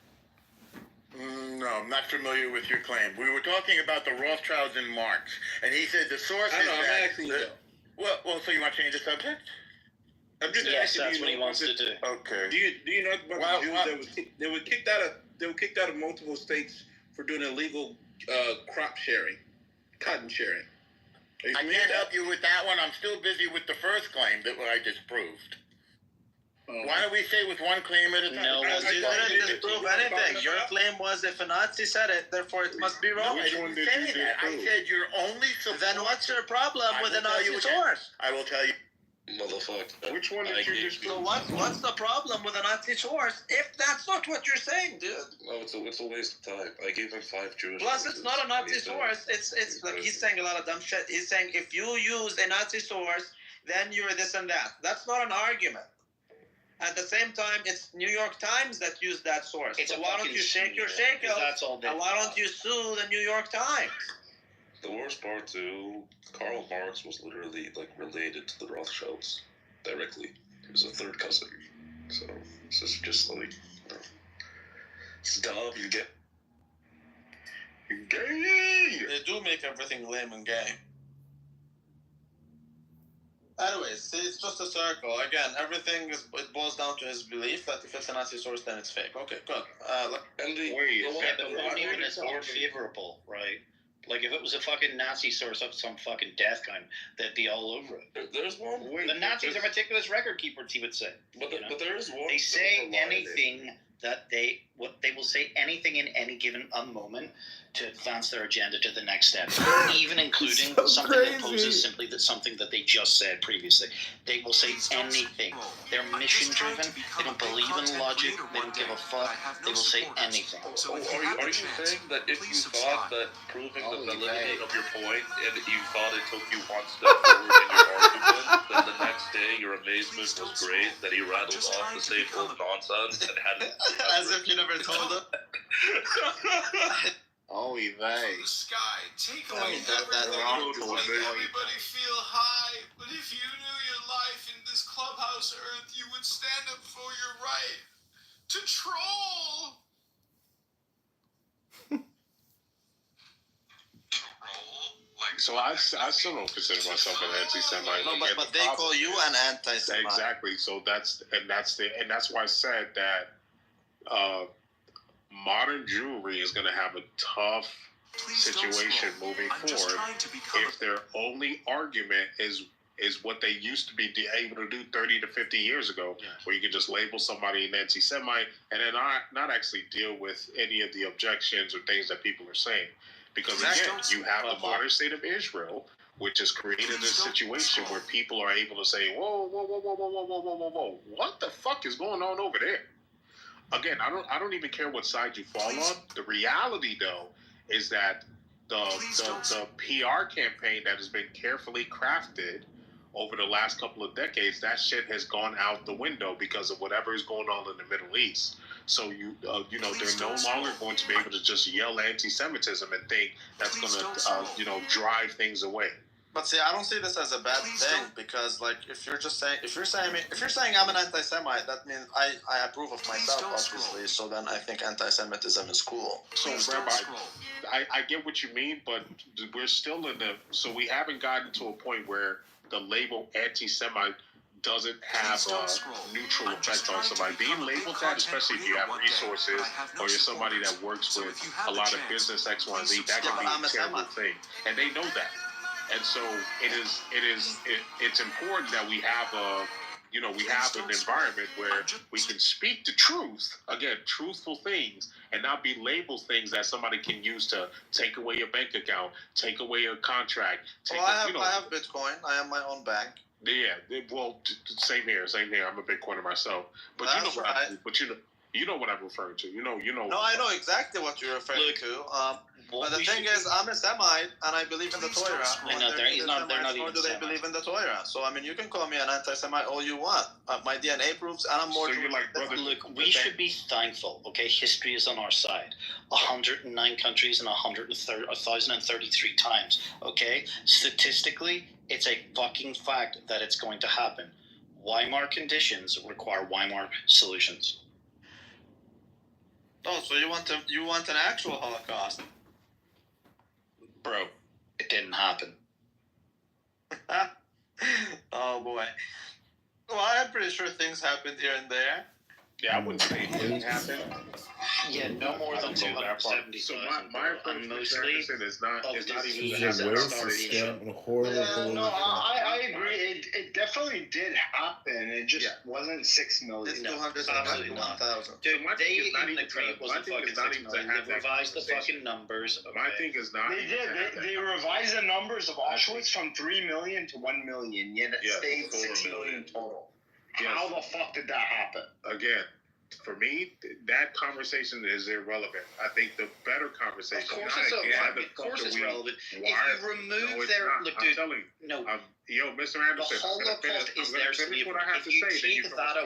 No, I'm not familiar with your claim. We were talking about the Rothschilds and Marx, and he said the source I is know, I'm that. asking you. Well, so you want to change the subject? I'm just Yes, asking that's you. what he wants to do. Okay. Do you know about Well, the Jews that were kicked out of multiple states for doing illegal crop sharing, cotton sharing? Are you I familiar can't with help you with that one. I'm still busy with the first claim that I disproved. that? Why don't we say with one claim at a time? No, Because you didn't disprove anything. Your claim was if a Nazi said it, therefore it must be wrong. No, I didn't say that. I said you're only supposed. Then what's your problem I with will a tell you Nazi again. source? I will tell you. Motherfucker. Which one did you just So what's the problem with a Nazi source if that's not what you're saying, dude? No, it's a waste of time. I gave him 5 Jewish. Plus, it's not a Nazi sources, and source. It's like he's saying a lot of dumb shit. He's saying if you use a Nazi source, then you're this and that. That's not an argument. At the same time, it's New York Times that used that source. It's so a why don't fucking you shake your shame, shake that's all they and why don't you sue the New York Times? The worst part too, Karl Marx was literally like related to the Rothschilds directly. He was a third cousin. So this is just like, it's dumb. You get gay. They do make everything lame and gay. Anyways, see, it's just a circle. Again, everything it boils down to his belief that if it's a Nazi source, then it's fake. Okay, good. The one even is unfavorable, right? Like, if it was a fucking Nazi source of some fucking death kind, they'd be all over it. There's one. The Nazis are meticulous record keepers, he would say. But there is one. They say anything that they will say anything in any given moment to advance their agenda to the next step, even including something that poses simply something that they just said previously. They will say anything. They're mission driven. They don't believe in logic. They don't give a fuck. They will say anything. So are you saying that if you thought that proving the validity of your point and you thought it took you one step forward in your argument, then the next day your amazement was great, that he rattled off the same old nonsense and hadn't... As if you never told him. Oh, the sky, take away everybody feel high, but if you knew your life in this clubhouse earth, you would stand up for your right to troll. So I still don't consider myself an anti-Semite. No, but they call you an anti-Semite. Exactly. So that's why I said that modern Jewry is going to have a tough situation moving forward if their only argument is what they used to be able to do 30 to 50 years ago, where you can just label somebody an anti-Semite and then not actually deal with any of the objections or things that people are saying. Because again, you have the modern state of Israel, which has created a situation where people are able to say, whoa, what the fuck is going on over there? Again, I don't even care what side you fall on. The reality, though, is that the PR campaign that has been carefully crafted over the last couple of decades, that shit has gone out the window because of whatever is going on in the Middle East. So they're no longer going to be able to just yell anti-Semitism and think that's going to drive things away. But see, I don't see this as a bad thing because, like, if you're saying I'm an anti-Semite, that means I approve of myself, obviously. So then I think anti-Semitism is cool. So, Rabbi, I get what you mean, but we're still so we haven't gotten to a point where the label anti-Semite doesn't have a neutral effect on somebody. Being labeled that, especially if you have resources or you're somebody that works with a lot of business X, Y, Z, that can be a terrible thing, and they know that. And so it's important that we have an environment where we can speak the truth, again, truthful things, and not be labeled things that somebody can use to take away your bank account, take away your contract. I have Bitcoin. I have my own bank. Yeah, well, same here. I'm a Bitcoiner myself, but you know what I'm referring to. You know. No, I know exactly what you're referring to. But the thing is, I'm a Semite, and I believe in the Torah. They're not even do they believe in the Torah. So, I mean, you can call me an anti-Semite all you want. My DNA proves, and I'm more... So you're like, brother... Look, we should be thankful, okay? History is on our side. 109 countries and 1,033 times, okay? Statistically, it's a fucking fact that it's going to happen. Weimar conditions require Weimar solutions. Oh, so you want an actual Holocaust? Bro, it didn't happen. Oh boy. Well, I'm pretty sure things happened here and there. Yeah, I wouldn't say it didn't happen. Yeah, no more than 270. So my approach mostly is not even I agree. It definitely did happen. It just wasn't 6 million. It's 271,000. Dude, they even agreed it wasn't fucking 6 million. They revised the fucking numbers. Okay. My thing is not. They did. They revised the numbers of Auschwitz from 3 million to 1 million. Yet it stayed 6 million total. How the fuck did that happen? Again, for me, that conversation is irrelevant. I think the better conversation. Of course it's relevant. If you remove yo, Mr. Anderson, the Holocaust is there to finish what I have to say. Then you can respond. I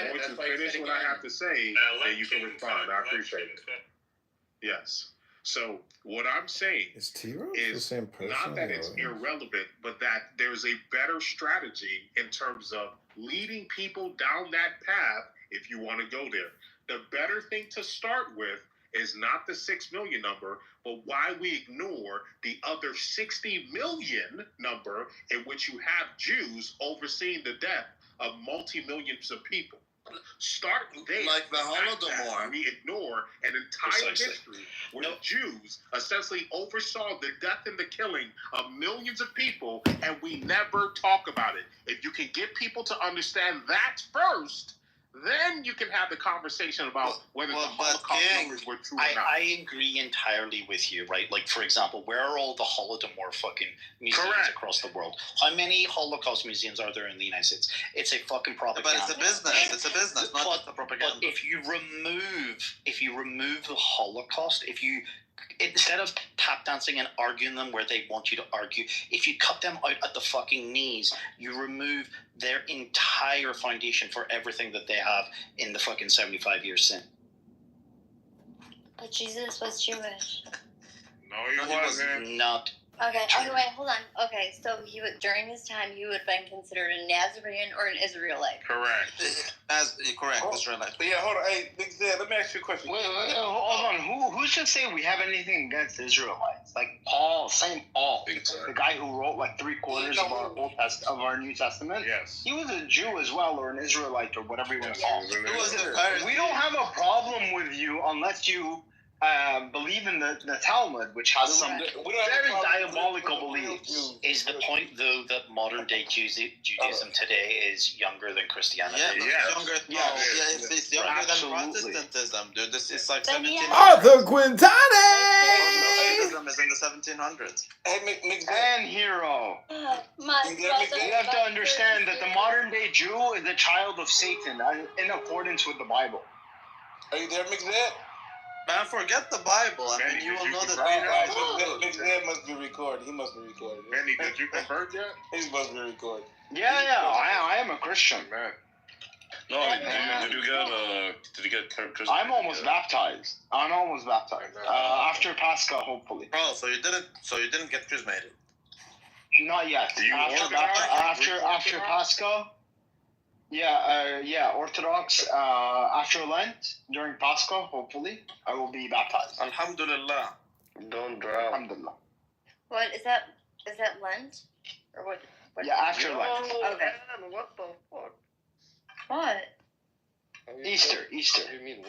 want you to finish what I have to say, then you can respond. I appreciate it. Yes. So what I'm saying is not that it's irrelevant, but that there's a better strategy in terms of leading people down that path if you want to go there. The better thing to start with is not the 6 million number, but why we ignore the other 60 million number in which you have Jews overseeing the death of multi-millions of people. Start there. Like the Holodomor. We ignore an entire history where Jews essentially oversaw the death and the killing of millions of people, and we never talk about it. If you can get people to understand that first, then you can have the conversation about whether the Holocaust numbers were true or not. I agree entirely with you, right? Like, for example, where are all the Holodomor fucking museums across the world? How many Holocaust museums are there in the United States? It's a fucking propaganda. But it's a business. It's a business, not just a propaganda. But if you remove the Holocaust, instead of tap dancing and arguing them where they want you to argue, if you cut them out at the fucking knees, you remove their entire foundation for everything that they have in the fucking 75 years sin. But Jesus was Jewish. No, he wasn't. Not. Okay, wait, hold on. Okay, so during his time, he would have been considered a Nazarene or an Israelite. Correct. Correct, Israelite. But yeah, hold on. Hey, Big Zed, let me ask you a question. Wait, hold on. Who should say we have anything against Israelites? Like Paul, Saint Paul, the guy who wrote like 3/4 of our New Testament. Yes. He was a Jew as well, or an Israelite, or whatever you want to call it. We don't have a problem with you unless you believe in the Talmud, which has some very diabolical beliefs. Is the point, though, that modern-day Judaism today is younger than Christianity? Younger. It's younger than Protestantism, dude. This is like 1700s. Arthur Quintana! Protestantism is in the 1700s. And Hero. You have to understand that the modern-day Jew is a child of Satan, in accordance with the Bible. Are you there, McZed? Man, forget the Bible. I mean, you will know that. Big Zed must be recorded. He must be recorded. Manny, did you convert yet? He must be recorded. Yeah, I am a Christian, man. No, did you get Christian? I'm almost baptized. After Pascha, hopefully. Oh, so you didn't get chrismated? Not yet. After Pascha. Yeah, Orthodox. After Lent, during Pascha, hopefully, I will be baptized. Alhamdulillah. Don't drown. Alhamdulillah. What is that? Is that Lent or what? Yeah, after Lent. Okay. What the fuck? What? Easter. What do you mean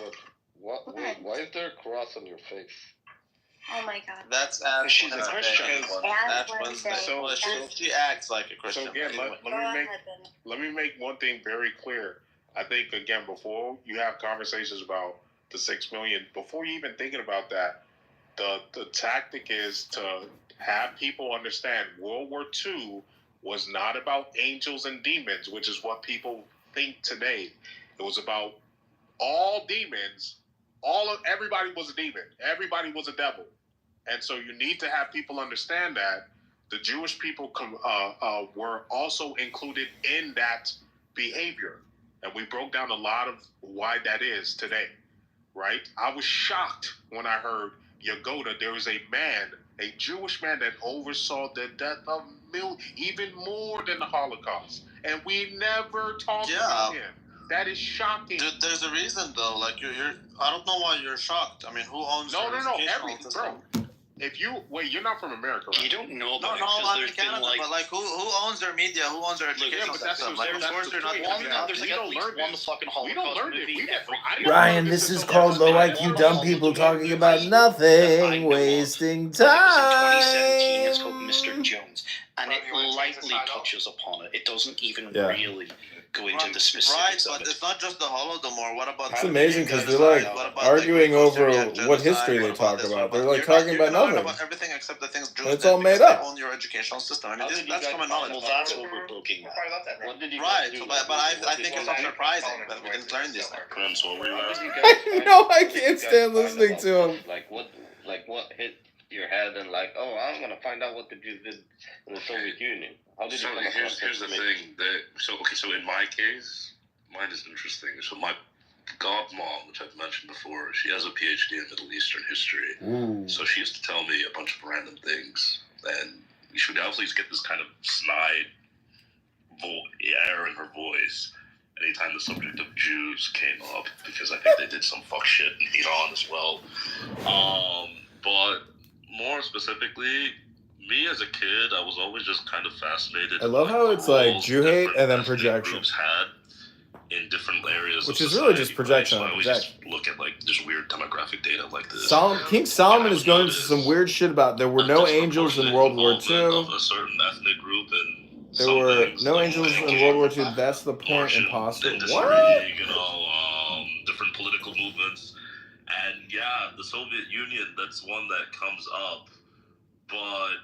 what? Wait, why is there a cross on your face? Oh my God. That's she's a Christian. Ash Wednesday. So she acts like a Christian. So again, let me make one thing very clear. I think again, before you have conversations about the 6 million, before you even thinking about that, the tactic is to have people understand World War II was not about angels and demons, which is what people think today. It was about all demons. Everybody was a demon. Everybody was a devil. And so you need to have people understand that the Jewish people were also included in that behavior. And we broke down a lot of why that is today, right? I was shocked when I heard Yagoda, there was a Jewish man that oversaw the death of even more than the Holocaust. And we never talked about him. That is shocking. Dude, there's a reason though. Like you're I don't know why you're shocked. I mean, who owns everything, bro? If you're not from America, right? You don't know about it. I'm in Canada, but like, who owns their media? Who owns their education system? Like, of course, they're not. There's at least one fucking Holocaust movie. Ryan, this is called low IQ dumb people talking about nothing, wasting time. 2017, it's called Mr. Jones, and it lightly touches upon it. It doesn't even really go into the specifics of it. But it's not just the Holodomor. What about? It's amazing because they're like arguing over what history they talk about. They're like talking about nothing. About everything except the things Jews it's all made up. On your educational system. I mean, that's common knowledge. Well, that's what we're looking at. Right, but I think it's not surprising that we didn't learn these things. I know, I can't stand listening to him. Like what hit your head and like, oh, I'm gonna find out what the Jews did in the Soviet Union. How did you come across here's the thing. So in my case, mine is interesting. So my godmom, which I've mentioned before, she has a PhD in Middle Eastern history. Ooh. So she used to tell me a bunch of random things, and she would always get this kind of snide air in her voice. anytime the subject of Jews came up, because I think they did some fuck shit in Iran as well. But more specifically, me as a kid, I was always just kind of fascinated. I love how it's like Jew hate and then projection. Groups had in different areas, which of is society, really just projection right? So on I always projection. just look at like just weird demographic data like this. King Solomon is going into some weird shit about there were no angels in World War II. Of a certain ethnic group, and there were no angels in World War II. That's the point. Imposter. What? You know, different political movements, and yeah, the Soviet Union. That's one that comes up, but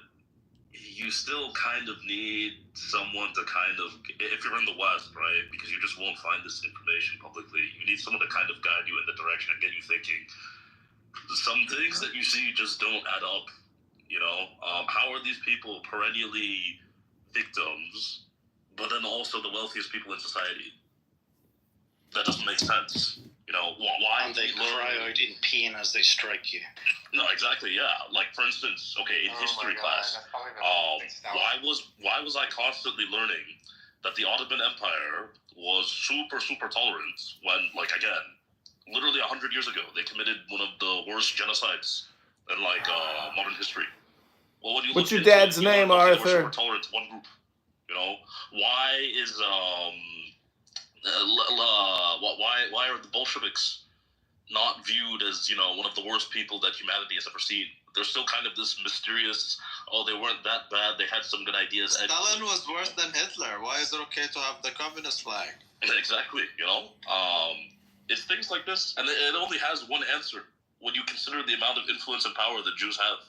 you still kind of need someone to kind of, if you're in the West, right, because you just won't find this information publicly, you need someone to kind of guide you in the direction and get you thinking. Some things that you see just don't add up, you know? How are these people perennially victims, but then also the wealthiest people in society? That doesn't make sense. You know, why? And they cry out in pain as they strike you. No, exactly, yeah. Like, for instance, okay, in history class, why was I constantly learning that the Ottoman Empire was super tolerant when, like, again, literally 100 years ago, they committed one of the worst genocides in, like, modern history. Well, when you What's look your into dad's it, name, they were Arthur? super tolerant to one group, you know? Why is, why are the Bolsheviks not viewed as, you know, one of the worst people that humanity has ever seen? They're still kind of this mysterious, oh, they weren't that bad, they had some good ideas. Stalin was worse than Hitler. Why is it okay to have the communist flag? Exactly, you know? It's things like this, and it only has one answer when you consider the amount of influence and power the Jews have.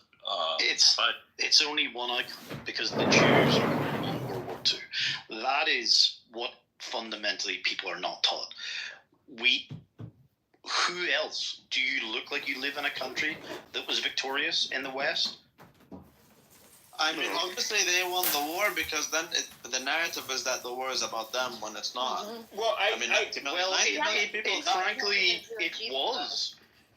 It's only one outcome, because the Jews won World War II. That is what fundamentally people are not taught. Who else? Do you look like you live in a country that was victorious in the West? I mean, obviously they won the war because then the narrative is that the war is about them when it's not. Well, frankly, it was.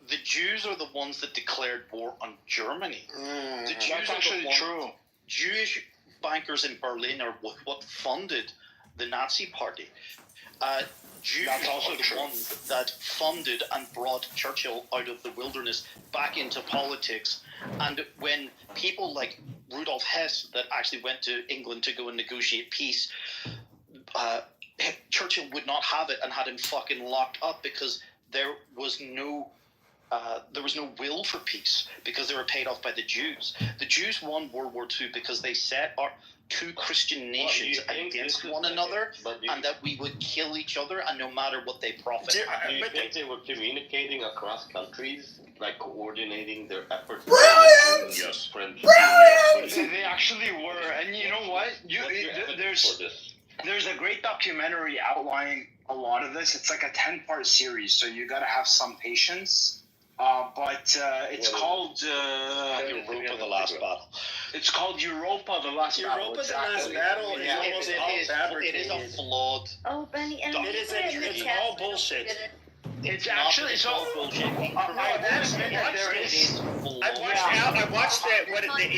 The Jews are the ones that declared war on Germany. The Jews That's actually true. Jewish bankers in Berlin are what funded the Nazi Party. Jews are the ones that funded and brought Churchill out of the wilderness back into politics. And when people like Rudolf Hess that actually went to England to go and negotiate peace, Churchill would not have it and had him fucking locked up because there was no will for peace because they were paid off by the Jews. The Jews won World War II because they set our two Christian nations against one another, and that we would kill each other, and no matter what they profit. Do you think they were communicating across countries, like coordinating their efforts? Brilliant! Yes. They actually were, and you know what? There's a great documentary outlining a lot of this. It's like a 10-part series, so you got to have some patience. But it's called Europa: The Last Battle. It's called Europa: The Last Battle. Europa: The Last Battle is almost all fabricated. It is a flawed. Oh, Benny, and It's all bullshit. It's actually so. I watched the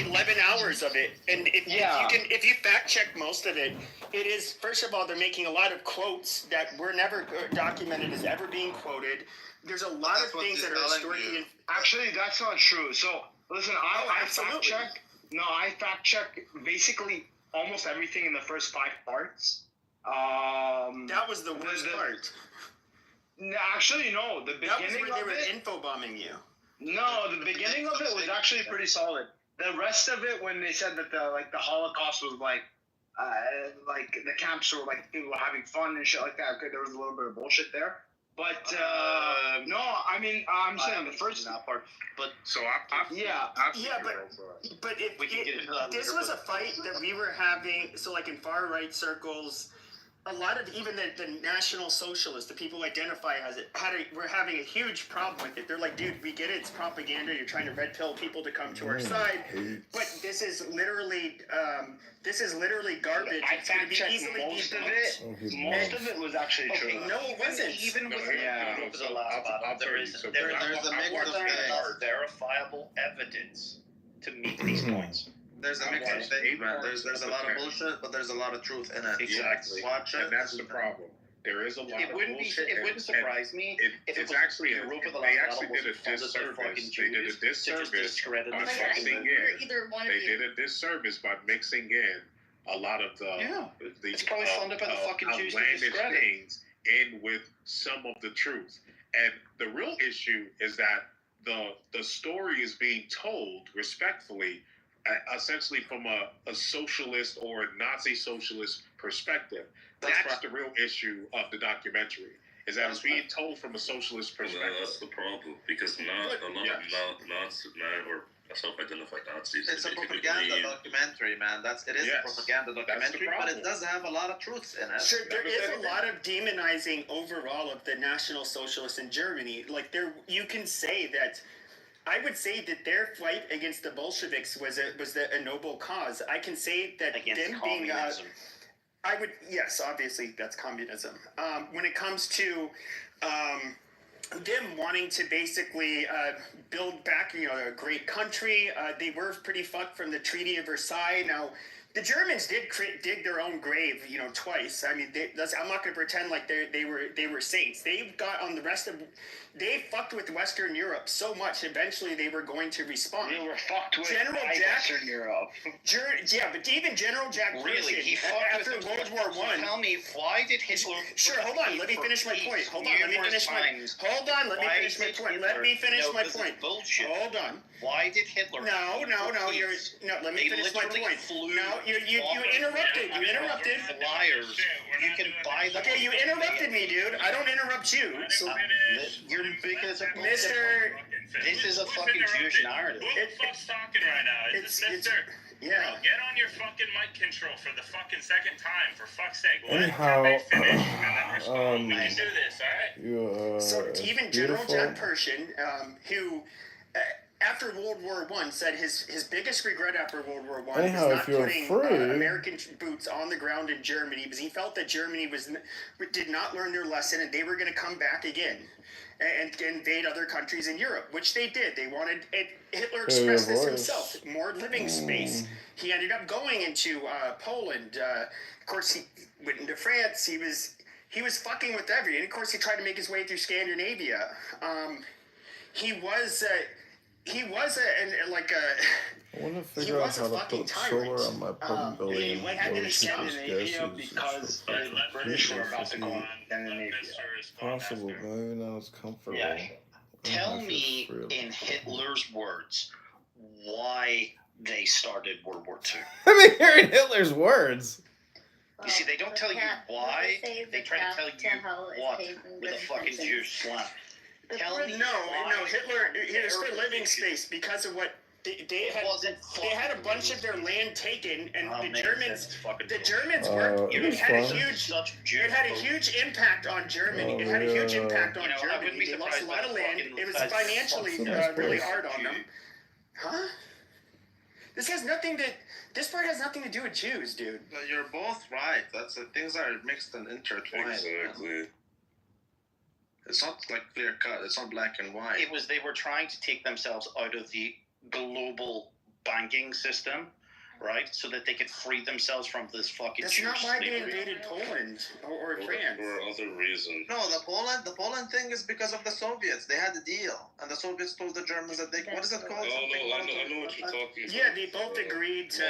11 hours of it, and if you fact check most of it, it is, first of all, they're making a lot of quotes that were never documented as ever being quoted. There's a lot of things that are historically. Actually, that's not true. So listen, I fact check. No, I fact check basically almost everything in the first 5 parts. That was the worst part. No, actually, no. The beginning that was where they were info bombing you. No, the beginning of it was actually pretty solid. The rest of it, when they said that the Holocaust was like the camps were like people were having fun and shit like that. Okay, there was a little bit of bullshit there. But no, I mean, I'm saying the first part. But so this was a fight that we were having. So like in far right circles, a lot of even the National Socialists, the people who identify as it, we're having a huge problem with it. They're like, dude, we get it. It's propaganda. You're trying to red pill people to come to our side. But this is literally garbage. I fact checked most of it. Most of it was actually true. No, it wasn't. Even with the last battle, there's a mix of verifiable evidence to meet these points. There's a mix of things, man. There's a lot of bullshit, but there's a lot of truth in it. Exactly. Watch it. And that's the problem. There is a lot It of wouldn't bullshit. It wouldn't surprise me if it's it was actually Europa the they last actually battle did a was funded disservice. by fucking They did a Jews to just disservice discredit by the mixing fucking. in. They did a disservice by mixing in a lot of the It's probably funded by the fucking Jews to outlandish discredit. things in with some of the truth. And the real issue is that the story is being told respectfully, essentially from a socialist or a Nazi socialist perspective. That's the real issue of the documentary. Is that it's being told from a socialist perspective. Well, that's the problem, because not a lot of Nazis or self-identified Nazis. It's a propaganda documentary, man. It is a propaganda documentary, but it does have a lot of truths in it. Sure, there is a lot of demonizing overall of the National Socialists in Germany. Like you can say that. I would say that their fight against the Bolsheviks was a noble cause. I can say that Against them communism. yes, obviously that's communism. When it comes to them wanting to basically build back, a great country, they were pretty fucked from the Treaty of Versailles. Now, the Germans did dig their own grave, twice. I mean, I'm not going to pretend like they were saints. They fucked with Western Europe so much. Eventually, they were going to respond. They were fucked with Western Europe. But even General Jack Really, Pershing, he fucked after with World War One. Tell me, why did Hitler? Sure, hold on. Let me finish my point. Let me finish my point. Bullshit. Hold on. Why did Hitler? No. Let me finish my point. No, you interrupted. You interrupted. Flyers. You can buy them. Okay, you interrupted me, dude. I don't interrupt you. So, you're big as a Mr. This is a fucking Jewish narrative. Who the fuck's talking right now? Is this Mister? Yeah. Bro, get on your fucking mic control for the fucking second time, for fuck's sake. Anyhow, Let me finish and then respond. We can do this, alright? So even General Jack Pershing, who after World War I said his biggest regret after World War I was not putting American boots on the ground in Germany, because he felt that Germany did not learn their lesson and they were going to come back again and invade other countries in Europe, which they did. They wanted it. Hitler expressed this himself: more living space. He ended up going into Poland. Of course, he went into France. He was fucking with everything. And of course, he tried to make his way through Scandinavia. He was I want to figure out how to put solar on my apartment building. He went into Scandinavia because the British were about to go on Scandinavia. Possible, but maybe not as comfortable. Yeah. Tell me, in Hitler's words, why they started World War II. I mean, hearing Hitler's words. You see, they don't tell you why. They try to tell you what with a fucking Jewish slang. Tell me no, Hitler. It was for living space because of what they had a bunch of their land taken, and the Germans were. It had a huge impact on Germany. It had a huge impact on Germany. They lost a lot of land. It was financially really hard on them. Huh? This part has nothing to do with Jews, dude. You're both right. Things are mixed and intertwined. Exactly. Man. It's not like clear cut. It's not black and white. They were trying to take themselves out of the global banking system, right? So that they could free themselves from this fucking. That's not why they invaded Poland or France. For other reasons. No, the Poland thing is because of the Soviets. They had a deal, and the Soviets told the Germans that what is it called? I know what you're talking about. Yeah, they both agreed to.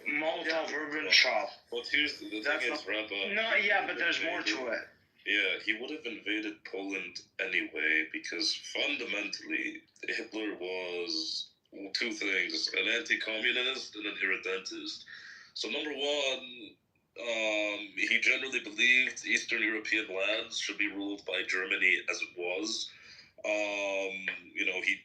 Molotov-Ribbentrop. But here's the thing is, Rabbi. No, yeah, but there's more to it. Yeah, he would have invaded Poland anyway, because fundamentally Hitler was two things: an anti-communist and an irredentist. So number one, he generally believed Eastern European lands should be ruled by Germany as it was. He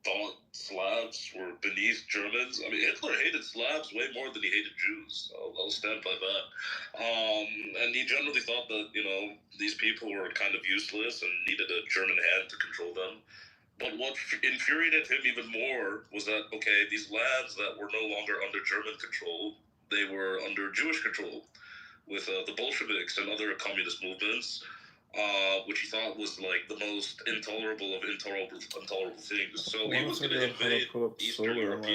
thought Slavs were beneath Germans. I mean, Hitler hated Slavs way more than he hated Jews. I'll stand by that. And he generally thought that, these people were kind of useless and needed a German hand to control them. But what infuriated him even more was that, okay, these lands that were no longer under German control, they were under Jewish control with the Bolsheviks and other communist movements. which he thought was like the most intolerable of intolerable things. So he was going to invade Eastern Europe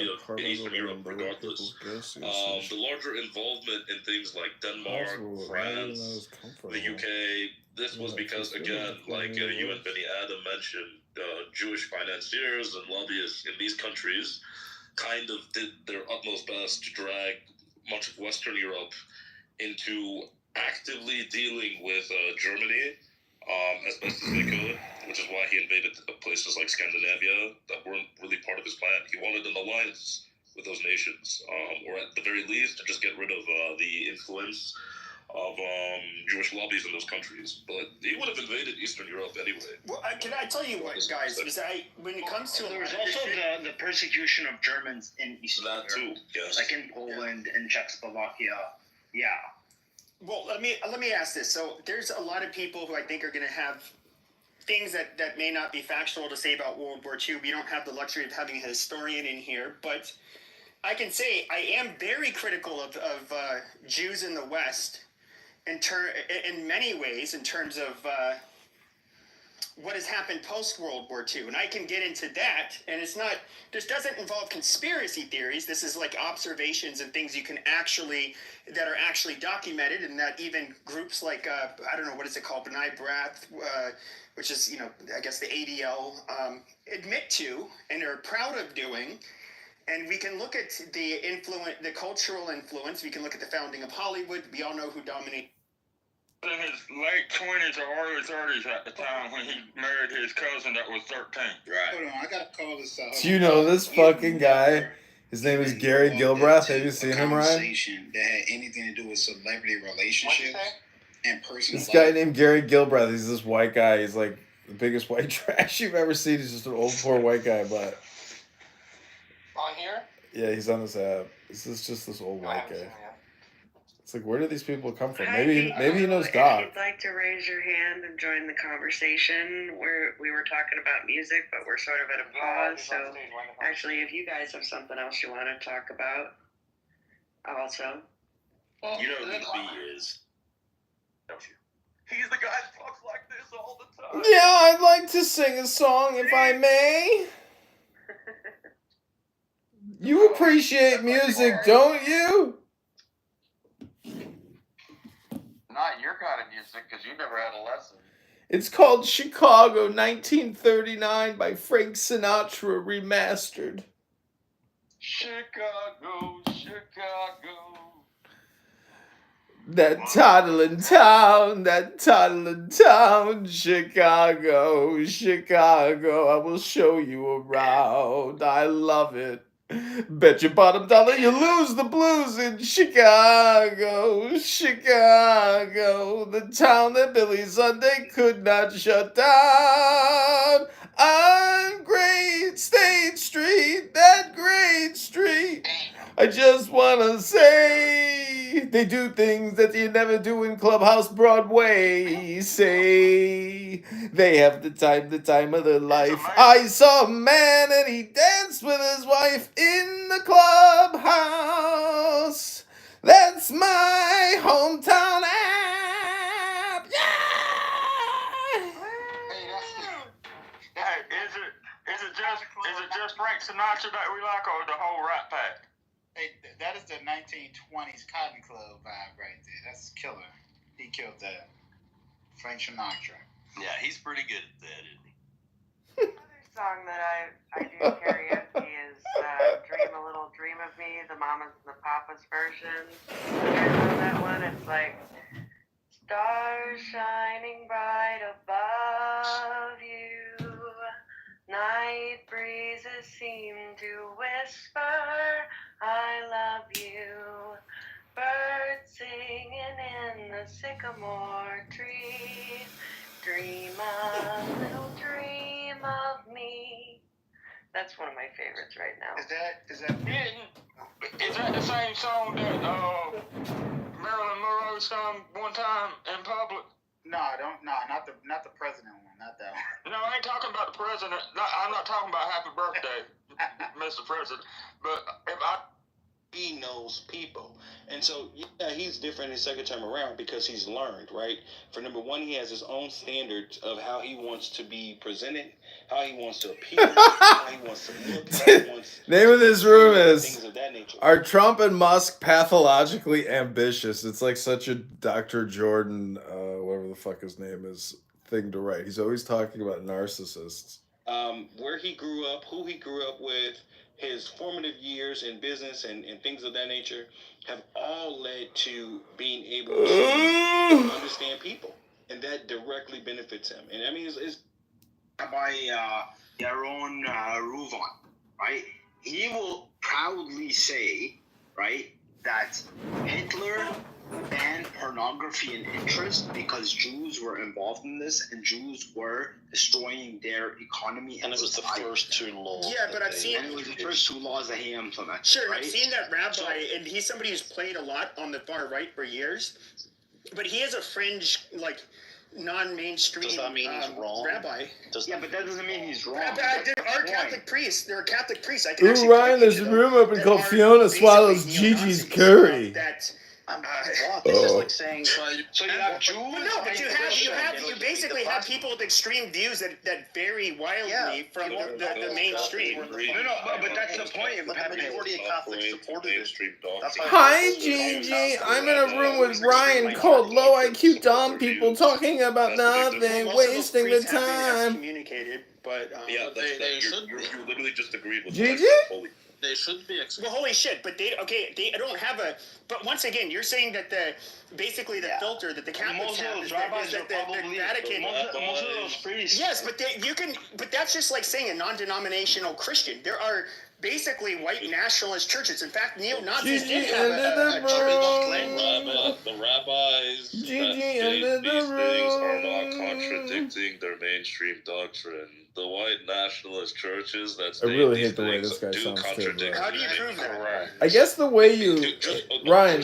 regardless. The larger involvement in things like Denmark, France, the UK. This was because, again, like you and Benny Adam mentioned, Jewish financiers and lobbyists in these countries kind of did their utmost best to drag much of Western Europe into actively dealing with Germany as best as they could, which is why he invaded places like Scandinavia that weren't really part of his plan. He wanted an alliance with those nations, or at the very least, to just get rid of the influence of Jewish lobbies in those countries. But he would have invaded Eastern Europe anyway. Well, can I tell you what, guys? Because when it comes to there was also the persecution of Germans in Eastern Europe. That too, yes. Like in Poland and Czechoslovakia. Yeah. Well, let me ask this. So there's a lot of people who I think are going to have things that may not be factual to say about World War II. We don't have the luxury of having a historian in here, but I can say I am very critical of Jews in the West in many ways in terms of what has happened post-World War II. And I can get into that, and this doesn't involve conspiracy theories. This is like observations and things that are actually documented, and that even groups like, I don't know, what is it called, B'nai B'rith, which is, I guess the ADL, admit to and are proud of doing. And we can look at the cultural influence. We can look at the founding of Hollywood. We all know who dominated. In his late 20s or early 30s at the time when he married his cousin that was 13. Right. Hold on, I gotta call this out. Do you know this fucking guy? His name is Gary Gilbreth. Have you seen him, Ryan? Conversation that had anything to do with celebrity relationships and personal This guy named Gary Gilbreth. He's this white guy. He's like the biggest white trash you've ever seen. He's just an old poor white guy, but on here? Yeah, he's on this app. This is just this old white guy. It's like, where do these people come from? Maybe he knows Doc. If you'd like to raise your hand and join the conversation, we were talking about music, but we're sort of at a pause. So actually, if you guys have something else you want to talk about, also. You know who the B is, don't you? He's the guy that talks like this all the time. Yeah, I'd like to sing a song if I may. You appreciate music, don't you? Not your kind of music, because you never had a lesson. It's called Chicago 1939 by Frank Sinatra Remastered. Chicago, Chicago. That toddling town, Chicago, Chicago. I will show you around. I love it. Bet your bottom dollar you lose the blues in Chicago, Chicago, the town that Billy Sunday could not shut down. On Great State Street, that great street, I just want to say they do things that you never do in Clubhouse Broadway. Say they have the time of their life. I saw a man and he danced with his wife in the clubhouse. That's my hometown app. Hey, is it just Frank Sinatra that we like, or the whole Rat Pack? Hey, that is the 1920s Cotton Club vibe right there. That's killer. He killed that. Frank Sinatra. Yeah, he's pretty good at that, isn't he? Another song that I do karaoke is Dream a Little Dream of Me, the Mamas and the Papas version. You guys know that one? It's like, stars shining bright above you, night breezes seem to whisper, I love you, birds singing in the sycamore trees, dream a little dream of me. That's one of my favorites right now. Is that the same song that Marilyn Monroe sung one time in public? Not the president one, not that one. No, I ain't talking about the president. I'm not talking about Happy Birthday, Mr. President. But he knows people. And so, yeah, he's different his second time around because he's learned, right? For number one, he has his own standards of how he wants to be presented, how he wants to appear, how he wants to look, how he wants Name of this room is things of that nature. Are Trump and Musk pathologically ambitious? It's like such a Dr. Jordan, whatever the fuck his name is, thing to write. He's always talking about narcissists. Where he grew up, who he grew up with, his formative years in business and things of that nature have all led to being able to understand people. And that directly benefits him. And I mean, it's by Yaron Ruvon, right? He will proudly say, right, that Hitler banned pornography and interest because Jews were involved in this and Jews were destroying their economy. And it was the first 2 laws. Yeah, but I've seen... And it was the first 2 laws that he implemented. Sure, right? I've seen that rabbi, and he's somebody who's played a lot on the far right for years. But he is a fringe, like, non-mainstream Does that mean he's wrong? Rabbi. But that doesn't mean he's wrong. There are Catholic priests. There are Catholic priests. I can Ooh, actually Ryan, there's a room open called Fiona Swallows Gigi's Curry. It's just like saying, so you have Jews. Well, no, but you basically have people with extreme views that vary wildly from the mainstream. No, but that's the point. The majority of Catholics supported it. Hi, Gigi. I'm in a room with Ryan called Low IQ Dumb People talking about nothing, wasting the time. Communicated, but yeah, you literally just agreed with Gigi? They should be. Well, holy shit! But they don't have a. But once again, you're saying that basically the filter that the Catholics have is that the Vatican. Most of those priests. Yes, but you can. But that's just like saying a non-denominational Christian. There are basically white nationalist churches. In fact, neo-Nazis did have a church. The rabbis that state these things are not contradicting their mainstream doctrine. The white nationalist churches that state I really these hate the way things this guy do sounds too. contradict. How do you prove that? I guess the way you, Ryan,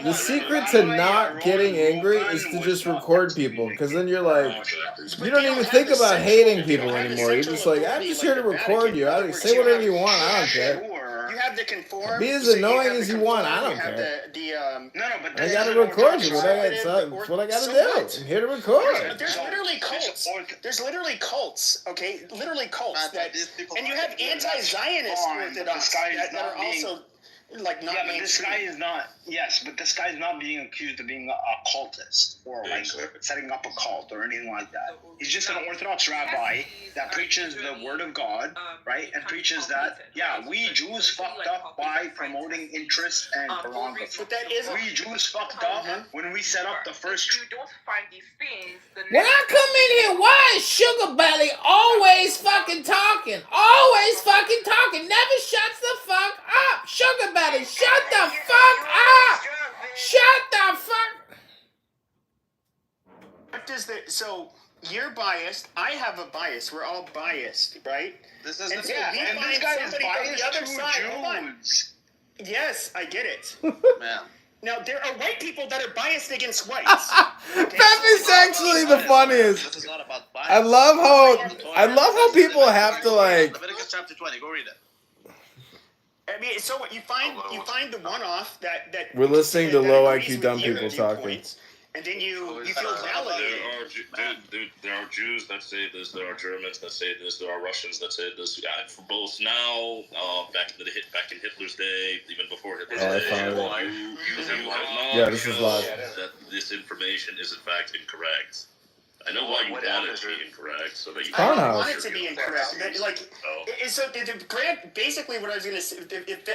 the secret to not getting angry is to just record people, because then you're like, you don't even think about hating people anymore. You're just like, I'm just here to record you. Say whatever you want. I don't care. You have the conform. Be as annoying as you want. I don't care. I gotta record you. That's what I gotta do. I'm here to record. There's literally cults. There's literally cults. Okay, literally cults and you have anti-Zionist Orthodox that are also like not mainstream. This guy is not. Yes, but this guy's not being accused of being a cultist or like setting up a cult or anything like that. He's just an Orthodox rabbi that preaches the word of God, right? And preaches that we Jews fucked up by promoting interest and pornography. But that isn't. We Jews fucked up when we set up the first. You don't find these things. When I come in here, why is Sugar Belly always fucking talking? Always fucking talking. Never shuts the fuck up. Sugar Belly, shut the fuck up. Shut the fuck. What does the you're biased. I have a bias. We're all biased, right? This is and this guy is biased the other side. Jews. Hold on. Yes, I get it. Man. Now, there are white people that are biased against whites. That is actually the funniest. I love how people have to like. Leviticus chapter 20. Go read it. I mean, so what you find the one-off that We're listening to low IQ dumb people talking. And then you feel validated. There are Jews that say this. There are Germans that say this. There are Russians that say this. For both now, back in Hitler's day, even before Hitler's day. Yeah, this is live. That this information is in fact incorrect. I know why you want it to be incorrect, so that you. I don't want it to be incorrect. Basically, what I was going to say,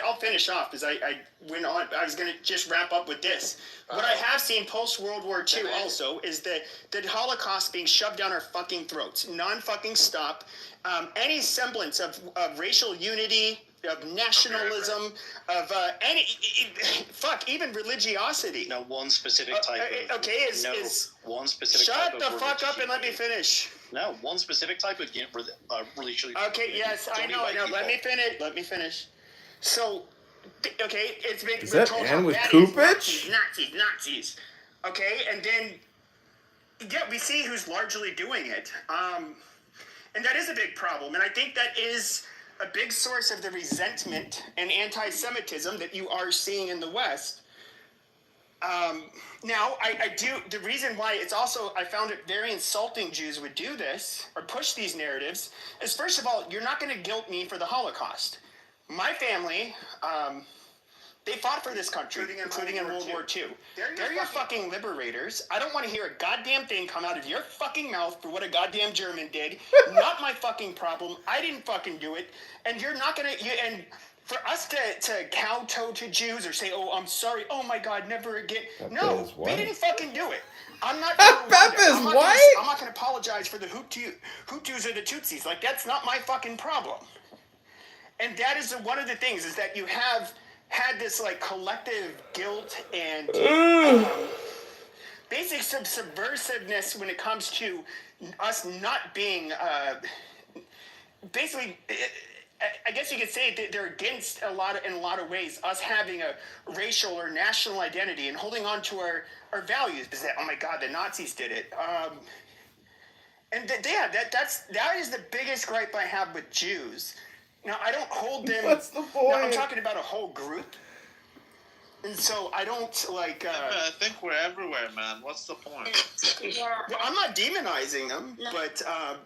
I'll finish off because I went on. I was going to just wrap up with this. What I have seen post World War II also is the Holocaust being shoved down our fucking throats, non-fucking stop. Any semblance of racial unity, of nationalism, of even religiosity. No, one specific type of... one specific shut type the of fuck up and let me finish. No, one specific type of religion. Okay, yes, I know. Let me finish. So, okay, it's been... Is that Ann with Kupich? Nazis. Okay, and then... we see who's largely doing it. And that is a big problem. And I think that is a big source of the resentment and anti-Semitism that you are seeing in the West. Now, I do, the reason why it's also, I found it very insulting Jews would do this, or push these narratives, is first of all, you're not going to guilt me for the Holocaust. My family, they fought for this country, including in World War II. They're your fucking liberators. I don't want to hear a goddamn thing come out of your fucking mouth for what a goddamn German did. Not my fucking problem. I didn't fucking do it. And you're not going to, and for us to kowtow to Jews or say, oh, I'm sorry, oh my God, never again. No, we didn't fucking do it. I'm not going I'm not going to apologize for the Hutus or the Tutsis. Like, that's not my fucking problem. And that is one of the things, is that you have had this, like, collective guilt and basic subversiveness when it comes to us not being, basically, I guess you could say that they're against in a lot of ways, us having a racial or national identity and holding on to our values. Is that, oh my God, the Nazis did it. And that is the biggest gripe I have with Jews. Now, I don't hold them. What's the point? Now, I'm talking about a whole group. And so I don't, like... I think we're everywhere, man. What's the point? Yeah. Well, I'm not demonizing them, but I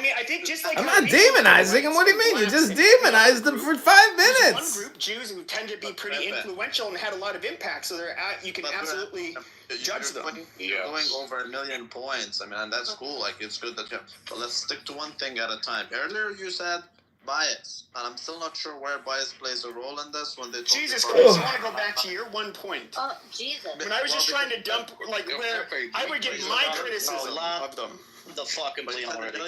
mean, I think just like... I'm not demonizing them. What do you mean? You just demonized them for 5 minutes. One group, Jews, who tend to be pretty influential and had a lot of impact, so you can absolutely judge them. You're going over 1 million points. I mean, and that's cool. Like, it's good that but let's stick to one thing at a time. Earlier, you said bias, and I'm still not sure where bias plays a role in this. When they Jesus Christ, I want to go back to your one point. Oh, Jesus. When I was just trying to dump, like, where I would give my criticism of them. The fucking plea already.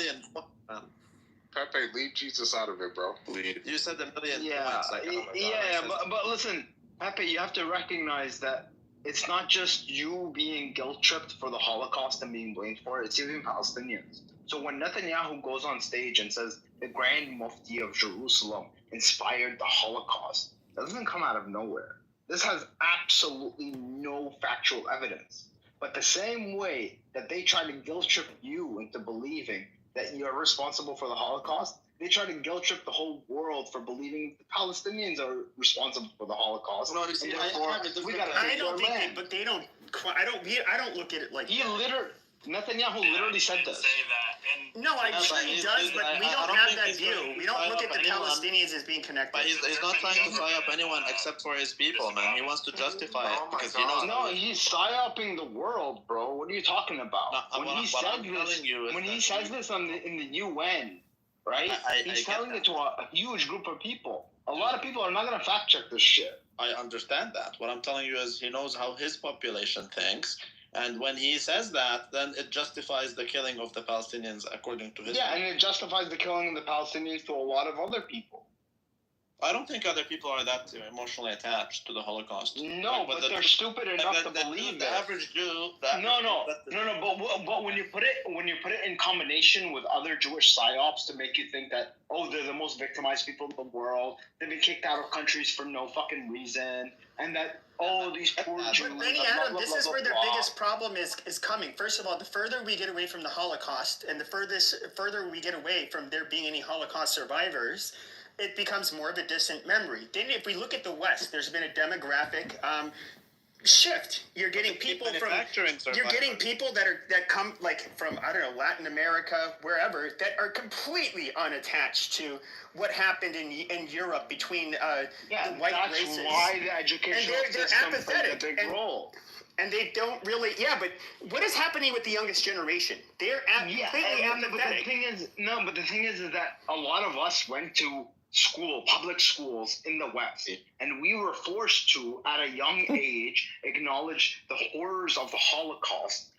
Pepe, leave Jesus out of it, bro. You said 1 million points. Like, but listen, Pepe, you have to recognize that it's not just you being guilt-tripped for the Holocaust and being blamed for it, it's even Palestinians. So when Netanyahu goes on stage and says the Grand Mufti of Jerusalem inspired the Holocaust, that doesn't come out of nowhere. This has absolutely no factual evidence. But the same way that they try to guilt-trip you into believing that you're responsible for the Holocaust, they try to guilt-trip the whole world for believing the Palestinians are responsible for the Holocaust. No, you see, I don't look at it like Netanyahu literally said this. No, I'm sure he does, but we don't have that view. We don't look at the Palestinians as being connected. But he's not trying to fry up anyone except for his people, man. He wants to justify it because he knows. No, he's psyoping the world, bro. What are you talking about? When he says this in the UN, right? He's telling it to a huge group of people. A lot of people are not going to fact check this shit. I understand that. What I'm telling you is he knows how his population thinks. And when he says that, then it justifies the killing of the Palestinians according to his... Yeah, and it justifies the killing of the Palestinians to a lot of other people. I don't think other people are that emotionally attached to the Holocaust. No, but they're stupid enough to believe that. The average Jew... But when you put it in combination with other Jewish psyops to make you think that, oh, they're the most victimized people in the world, they've been kicked out of countries for no fucking reason, and that, oh, these poor Jews... But Benny Adam, this is where their biggest problem is coming. First of all, the further we get away from the Holocaust, and the further we get away from there being any Holocaust survivors, it becomes more of a distant memory. Then if we look at the West, there's been a demographic shift. You're getting people that come like from, I don't know, Latin America, wherever, that are completely unattached to what happened in Europe between the white races. That's why the educational system plays a big role. And they don't really, but what is happening with the youngest generation? They're completely apathetic. But the thing is that a lot of us went to public schools in the West, and we were forced to, at a young age, acknowledge the horrors of the Holocaust,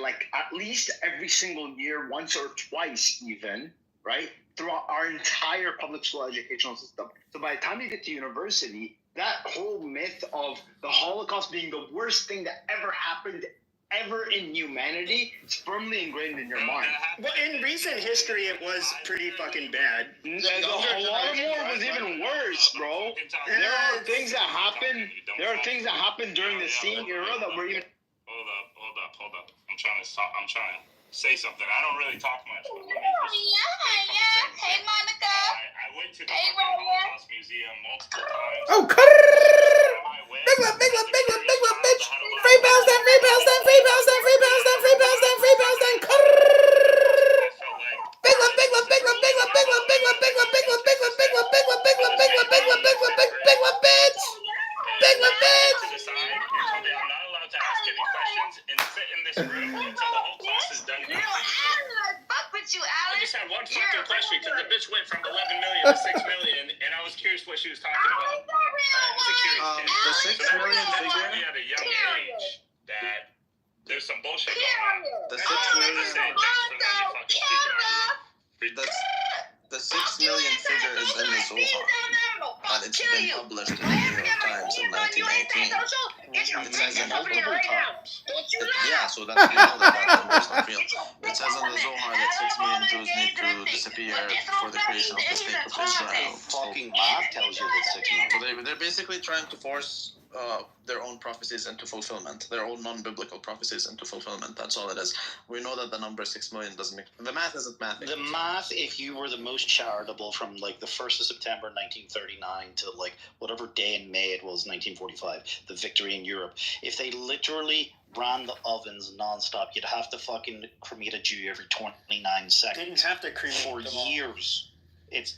like at least every single year, once or twice even, right? Throughout our entire public school educational system. So by the time you get to university, that whole myth of the Holocaust being the worst thing that ever happened ever in humanity is firmly ingrained in your mind. Well, in recent history, it was pretty fucking bad. The Holocaust was even worse, bro. There are things that happen. There are things that happened during the scene era that were even. Hold up. I'm trying to say something. I don't really talk much, but let me just Hey, Monica. I went to the Holocaust Museum multiple times. Oh, cut it! Big love, big love, big love, big love, bitch. Free Palestine, free Palestine, free Palestine, free Palestine, free Palestine, free Palestine. Cut it! Big love, big love, big love, big love, big love, big love, big love, big love, big love, big love, big love, big love, big love, big love, big love, big love, bitch. Big love, bitch. To the side and told me I'm not allowed to ask any questions and sit in this room until the whole class is done. Fuck with you, Alex. I just had one fucking question because the bitch went from 11 million to 6 million, and I was curious what she was talking about. The 6 million figure. At a young age that there's some bullshit going on. The 6 million. The 6 million figure is in the Zohar, and it's been published in the New York Times in 1918. It says in multiple times. Yeah, so that's you know that number is not real. It says in the Zohar that 6 million Jews need to disappear for the creation of the state of Israel. Fucking math tells you that 6 million. So they're basically trying to force their own prophecies into fulfillment, their own non-biblical prophecies into fulfillment. That's all it is. We know that the number 6 million doesn't make the math isn't mathing. The math, if you were the most charitable from like the 1st of September 1939 to like whatever day in May it was 1945, the victory in Europe, if they literally ran the ovens nonstop, you'd have to fucking cremate a Jew every 29 seconds. Didn't have to cremate for years. It's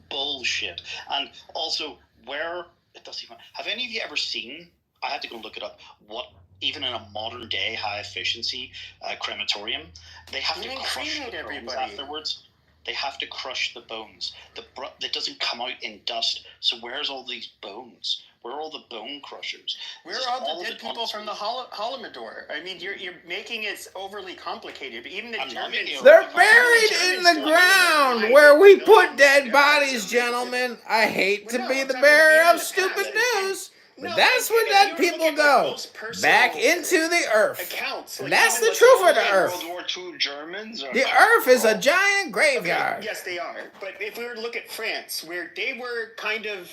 bullshit. And also, where it doesn't even. Have any of you ever seen? I had to go look it up. What even in a modern day high efficiency crematorium, they have to crush the bones afterwards. They have to crush the bones. That doesn't come out in dust. So where's all these bones? Where are all the bone crushers? Where are all the dead people from the Holodomor? I mean, you're making it overly complicated. But even the Germans, they're buried in the ground where we put dead bodies, gentlemen. I hate to be the bearer of stupid news. But that's where dead people go. Back into the earth. And that's the truth of the earth. World War II Germans? The earth is a giant graveyard. Okay, yes, they are. But if we were to look at France, where they were kind of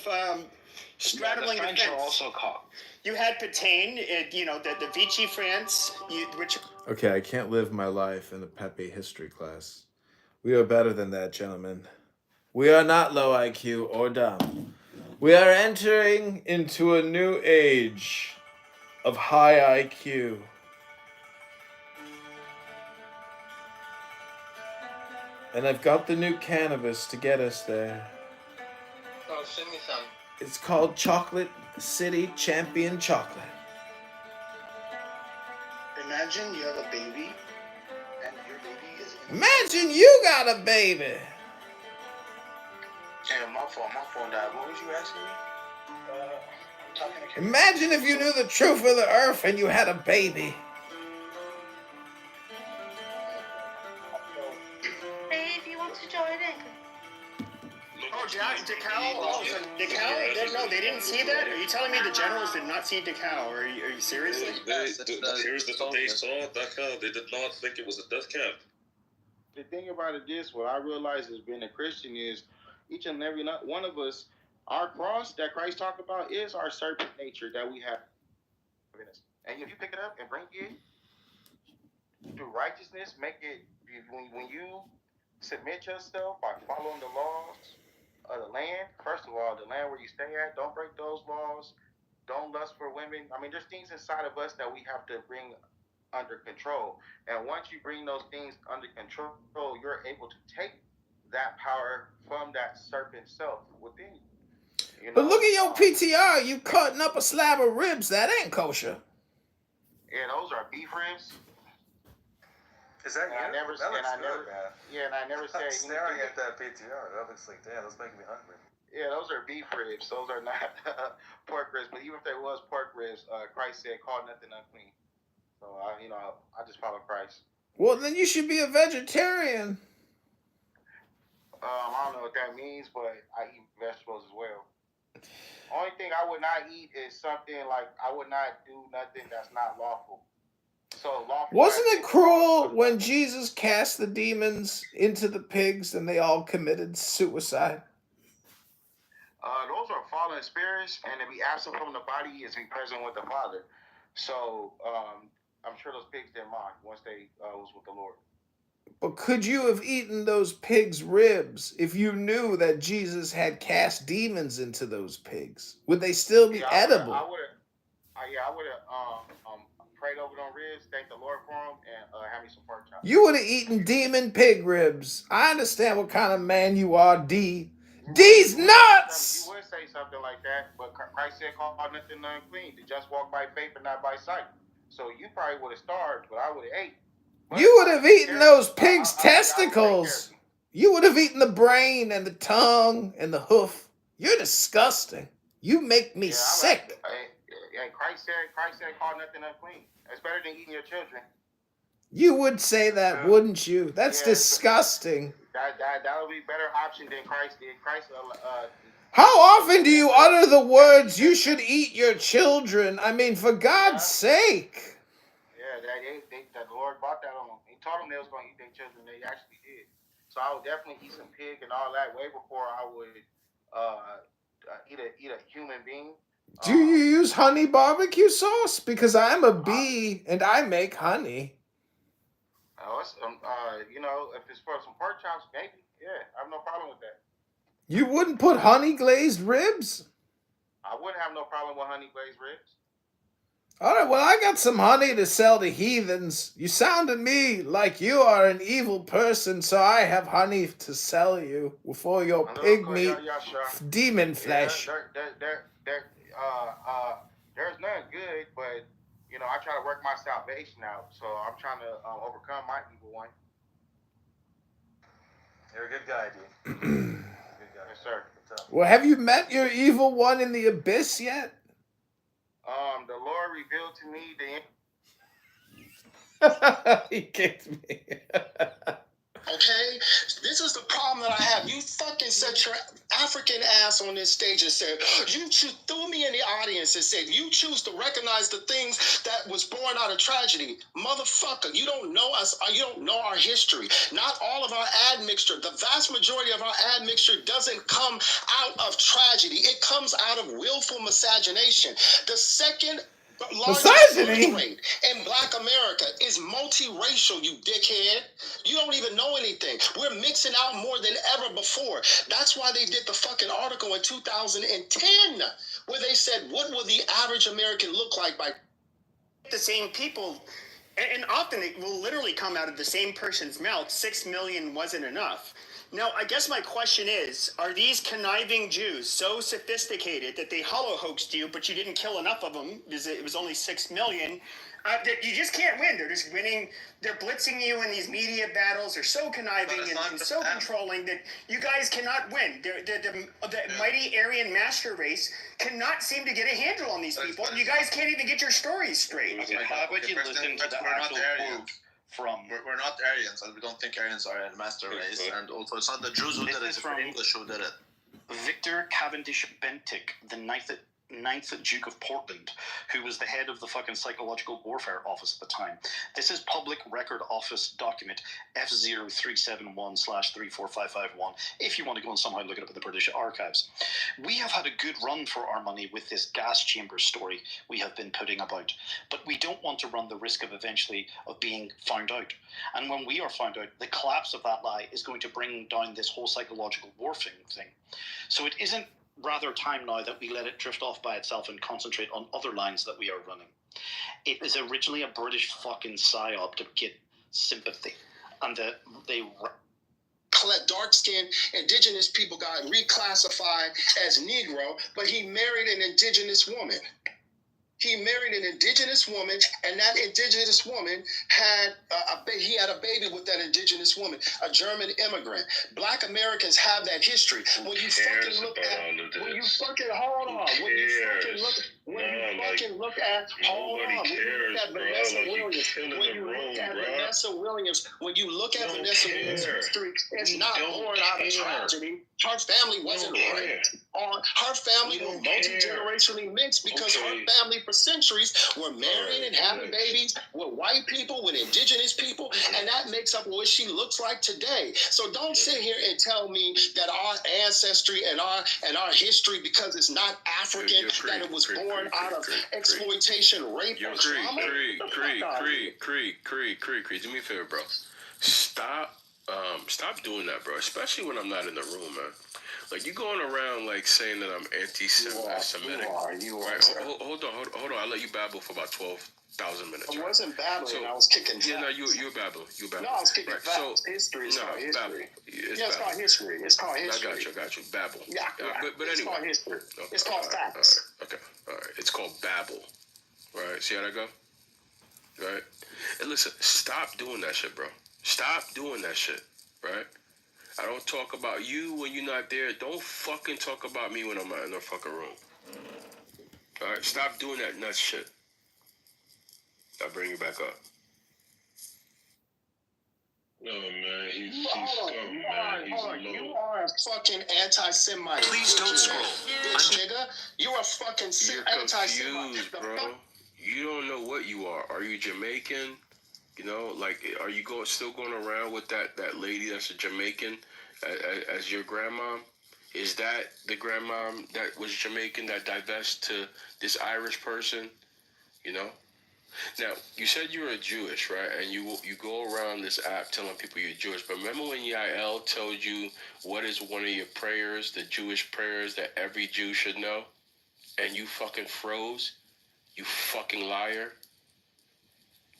straddling the French fence. are also caught. You had Pétain, the Vichy France, which... Okay, I can't live my life in a Pepe history class. We are better than that, gentlemen. We are not low IQ or dumb. We are entering into a new age of high IQ. And I've got the new cannabis to get us there. Oh, send me some. It's called Chocolate City Champion Chocolate. Imagine you have a baby, and your baby is... Imagine you got a baby. Damn, my phone died. What was you asking me? I'm talking to... Imagine if you knew the truth of the earth and you had a baby. Babe, you want to join in? Oh, Dachau? No, they didn't see that? Are you telling me the generals did not see Dachau? Are you serious? Here's the they saw Dachau. They did not think it was a death camp. The thing about it is, what I realize as being a Christian is each and every one of us, our cross that Christ talked about is our serpent nature that we have. And if you pick it up and bring it through righteousness, make it, when you submit yourself by following the laws of the land, first of all, the land where you stay at, don't break those laws. Don't lust for women. I mean, there's things inside of us that we have to bring under control. And once you bring those things under control, you're able to take that power from that serpent self within you. But look at your PTR. You cutting up a slab of ribs. That ain't kosher. Yeah, those are beef ribs. Is that you? That looks good, man. Yeah, and I never said... I'm staring at that PTR. That looks like, damn, that's making me hungry. Yeah, those are beef ribs. Those are not pork ribs. But even if there was pork ribs, Christ said, call nothing unclean. So, I just follow Christ. Well, then you should be a vegetarian. I don't know what that means, but I eat vegetables as well. Only thing I would not eat is something like, I would not do nothing that's not lawful. So wasn't it cruel when Jesus cast the demons into the pigs and they all committed suicide? Those are fallen spirits, and to be absent from the body is to be present with the Father. So I'm sure those pigs didn't mind once they was with the Lord. But could you have eaten those pigs' ribs if you knew that Jesus had cast demons into those pigs? Would they still be edible? I would have prayed over them ribs, thanked the Lord for them, and had me some pork chops. You would have eaten demon pig ribs. I understand what kind of man you are, D. D's nuts! You would say something like that, but Christ said, call nothing unclean. To just walk by faith and not by sight. So you probably would have starved, but I would have ate. But you would have eaten those pigs' testicles. You would have eaten the brain and the tongue and the hoof. You're disgusting. You make me sick. Christ said, call nothing unclean. It's better than eating your children. You would say that, wouldn't you? That's disgusting. That'll be a better option than Christ did. How often do you utter the words, you should eat your children? I mean, for God's sake. Yeah, the Lord brought that on them. He told them they was going to eat their children. They actually did. So I would definitely eat some pig and all that way before I would eat a human being. Do you use honey barbecue sauce? Because I'm a bee and I make honey. If it's for some pork chops, maybe. Yeah, I have no problem with that. You wouldn't put honey glazed ribs? I wouldn't have no problem with honey glazed ribs. All right, well, I got some honey to sell to heathens. You sound to me like you are an evil person, so I have honey to sell you for your pig meat, demon flesh. There's nothing good, but, I try to work my salvation out, so I'm trying to overcome my evil one. You're a good guy, dude. Good guy. Yes, sir. Well, have you met your evil one in the abyss yet? The Lord revealed to me He kicked me. Okay? This is the problem that I have. You fucking set your African ass on this stage and said, threw me in the audience and said, you choose to recognize the things that was born out of tragedy. Motherfucker, you don't know us, or you don't know our history. Not all of our admixture, the vast majority of our admixture doesn't come out of tragedy. It comes out of willful miscegenation. The second largest birth rate in Black America is multiracial, you dickhead. You don't even know anything. We're mixing out more than ever before. That's why they did the fucking article in 2010 where they said, what will the average American look like by... The same people, and often it will literally come out of the same person's mouth. 6 million wasn't enough. Now, I guess my question is, are these conniving Jews so sophisticated that they hollow hoaxed you, but you didn't kill enough of them because it was only 6 million, that you just can't win? They're just winning. They're blitzing you in these media battles. They're so conniving and so controlling that you guys cannot win. The mighty Aryan master race cannot seem to get a handle on these people, and you guys can't even get your stories straight. How about you listen to the actual quote from... We're not Aryans, and we don't think Aryans are a master race, and also it's not the Jews who did it, it's the English who did it. Victor Cavendish Bentinck, the ninth Duke of Portland, who was the head of the fucking Psychological Warfare Office at the time. This is Public Record Office document F0371/34551, if you want to go and somehow look it up in the British Archives. We have had a good run for our money with this gas chamber story we have been putting about, but we don't want to run the risk of eventually of being found out. And when we are found out, the collapse of that lie is going to bring down this whole psychological warfare thing. So it isn't rather time now that we let it drift off by itself and concentrate on other lines that we are running. It was originally a British fucking psyop to get sympathy, and they dark-skinned indigenous people got reclassified as Negro, but he married an indigenous woman. He married an indigenous woman, and that indigenous woman had he had a baby with that indigenous woman, a German immigrant. Black Americans have that history. When you fucking look at, when you fucking hold on, when you fucking look, when you fucking look at, hold on, when you look at Vanessa Williams, when you look at Vanessa Williams, when you look at Vanessa Williams' history, it's not born out of tragedy. Her family wasn't raped. Her family were multi-generationally mixed because her family for centuries were marrying and having babies with white people, with indigenous people, and that makes up what she looks like today. So don't sit here and tell me that our ancestry and our history, because it's not African, that it was born out of exploitation, rape, or trauma. Creed, do me a favor, bro. Stop doing that, bro. Especially when I'm not in the room, man. Like, you going around, like, saying that I'm anti-Semitic. You are. Right, hold on. I'll let you babble for about 12,000 minutes. I wasn't babbling. I was kicking facts. Yeah, no, you babble. No, I was kicking facts. So, history is called history. Babble. It's called history. It's called history. I got you. Babble. Yeah, but it's anyway. called history. Okay, It's called facts. All right. It's called babble. Right? See how that go? Right? And listen, stop doing that shit, bro. Stop doing that shit. Right? I don't talk about you when you're not there. Don't fucking talk about me when I'm not in the fucking room. All right? Stop doing that nuts shit. I'll bring you back up. No, man, he's Hold on. You are a fucking anti-Semite. Please don't scroll. Bitch, nigga. You're a fucking anti-Semite. Confused, bro. You don't know what you are. Are you Jamaican? You know, like, are you still going around with that lady that's a Jamaican as your grandma? Is that the grandma that was Jamaican that divested to this Irish person? You know? Now, you said you were Jewish, right? And you go around this app telling people you're Jewish. But remember when Yael told you what is one of your prayers, the Jewish prayers that every Jew should know? And you fucking froze? You fucking liar?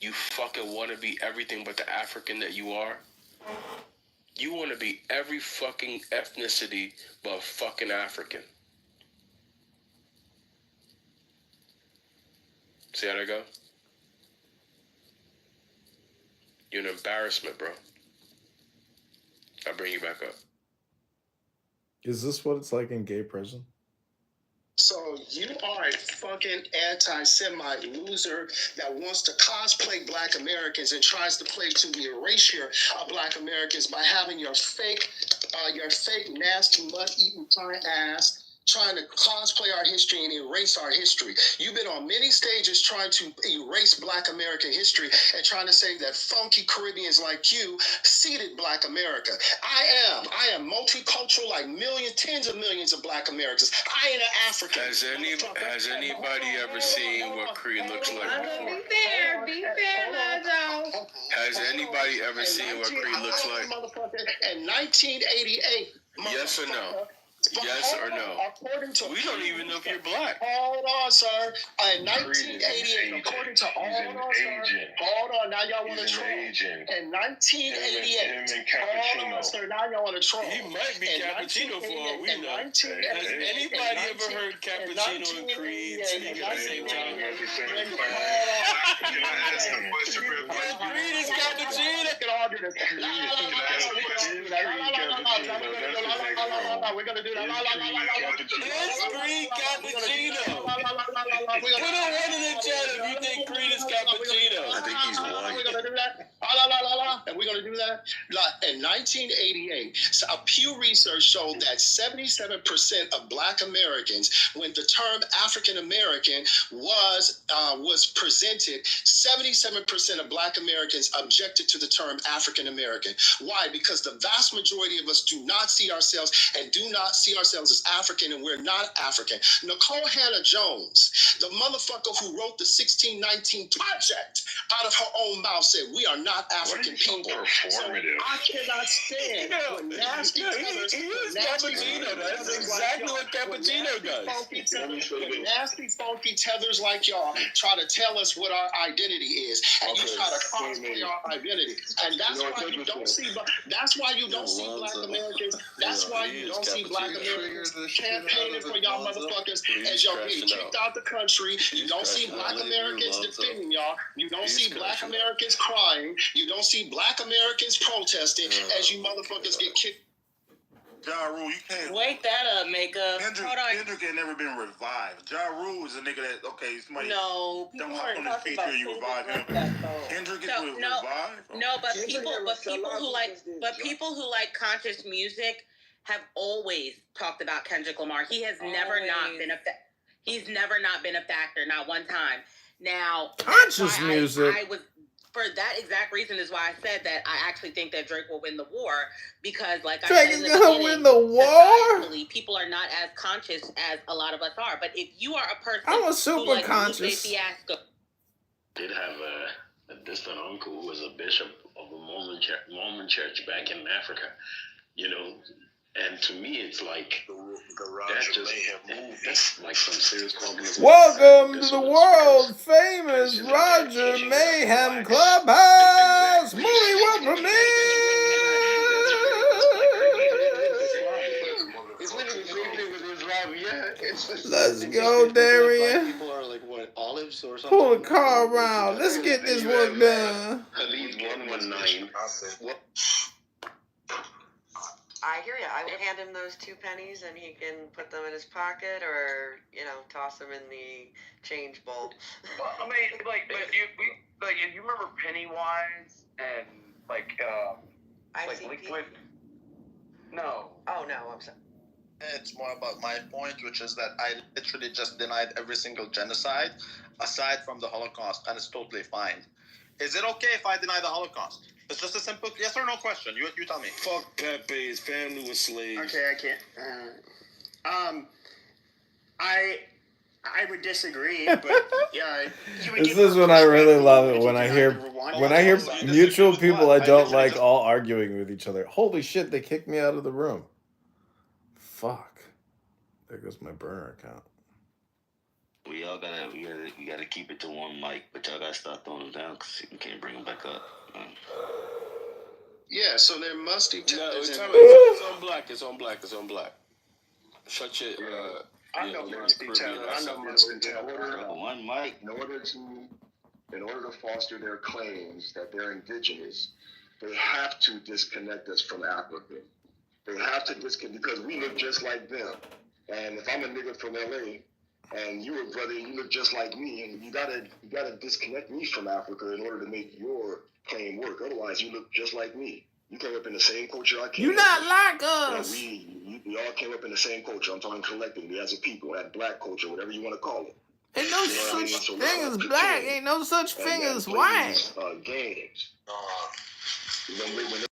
You fucking want to be everything but the African that you are? You want to be every fucking ethnicity but fucking African. See how that go? You're an embarrassment, bro. I'll bring you back up. Is this what it's like in gay prison? So you are a fucking anti-Semite loser that wants to cosplay Black Americans and tries to play to the erasure of Black Americans by having your fake nasty mud-eating giant ass trying to cosplay our history and erase our history. You've been on many stages trying to erase Black American history and trying to say that funky Caribbeans like you seeded Black America. I am multicultural like tens of millions of Black Americans. I ain't an African. Has anybody ever seen what Cree looks like before? Be fair, Lazo. Has anybody ever seen what Cree looks like? In 1988. Yes or no? Yes or no? We don't even know if you're Black. Hold on, sir. In 1988, according to hold on, now y'all want to troll. In 1988, hold on, sir, now y'all want to troll. He might be Cappuccino for all we know. Has anybody ever heard Cappuccino and Creed speak at the same time? Creed is Cappuccino. We're gonna do that. It's Creed Cappuccino. Put a one in the chat if you think Creed is Cappuccino. I think he's white. We're gonna do that. And we're gonna do that. In 1988, a Pew research showed that 77% of Black Americans, when the term African American was presented, 77% of Black Americans objected to the term African American. Why? Because the vast majority of us do not see ourselves and do not see ourselves as African, and we're not African. Nicole Hannah-Jones, the motherfucker who wrote the 1619 Project, out of her own mouth said, we are not African people. So I cannot stand when nasty tethers, That's exactly what Cappuccino does. Nasty, funky tethers like y'all try to tell us what our identity is, and you try to cosplay our identity. And that's why you don't see Black Americans. That's why you don't see Black Americans campaigning for y'all motherfuckers as y'all getting kicked out the country. You don't see Black Americans defending y'all. You don't see Black Americans crying. You don't see Black Americans protesting as you motherfuckers get kicked. Ja Rule, you can't wake that up, Makeup. Kendrick had never been revived. Ja Rule is a nigga that somebody don't hop on his feet till you revive him. Kendrick is revived. No, but people who like conscious music have always talked about Kendrick Lamar. He has never not been a factor, not one time. Now, conscious music. I was for that exact reason is why I said that I actually think that Drake will win the war, because like I said in the beginning, win the war? People are not as conscious as a lot of us are. But if you are a person I'm a super who, like, conscious. Fiasco, Did have a distant uncle who was a bishop of of the Mormon church back in Africa, you know. And to me, it's like that's like some serious problem. Welcome to the world famous Roger Mayhem Clubhouse movie world premiere. Let's go, Darian. People are like what, olives or something? Pull the car around. Let's get this work done. Khalid 119. I hear you. I would hand him those 2 pennies and he can put them in his pocket or, toss them in the change bowl. Well, I mean, if you remember Pennywise and Liquid? No. Oh, no, I'm sorry. It's more about my point, which is that I literally just denied every single genocide aside from the Holocaust, and it's totally fine. Is it okay if I deny the Holocaust? It's just a simple yes or no question. You tell me. Fuck Pepe. His family was slaves. Okay, I can't. I would disagree, but yeah. This is when I really love it, when I hear mutual people I don't like all arguing with each other. Holy shit, they kicked me out of the room. Fuck. There goes my burner account. We gotta keep it to one mic, but y'all gotta start throwing them down because you can't bring them back up. Yeah, so there must be. It's on black. It's on black. It's on black. Shut your. I know must be talent. I know must be talent. One mic. In order to foster their claims that they're indigenous, they have to disconnect us from Africa. They have to disconnect because we look just like them. And if I'm a nigga from LA and you're a brother and you look just like me, and you gotta disconnect me from Africa in order to make your claim work. Otherwise, you look just like me. You came up in the same culture I came up. You're not like us. We all came up in the same culture. I'm talking collectively as a people, that black culture, whatever you want to call it. Ain't no such thing as black. Ain't no such thing as white. Games. When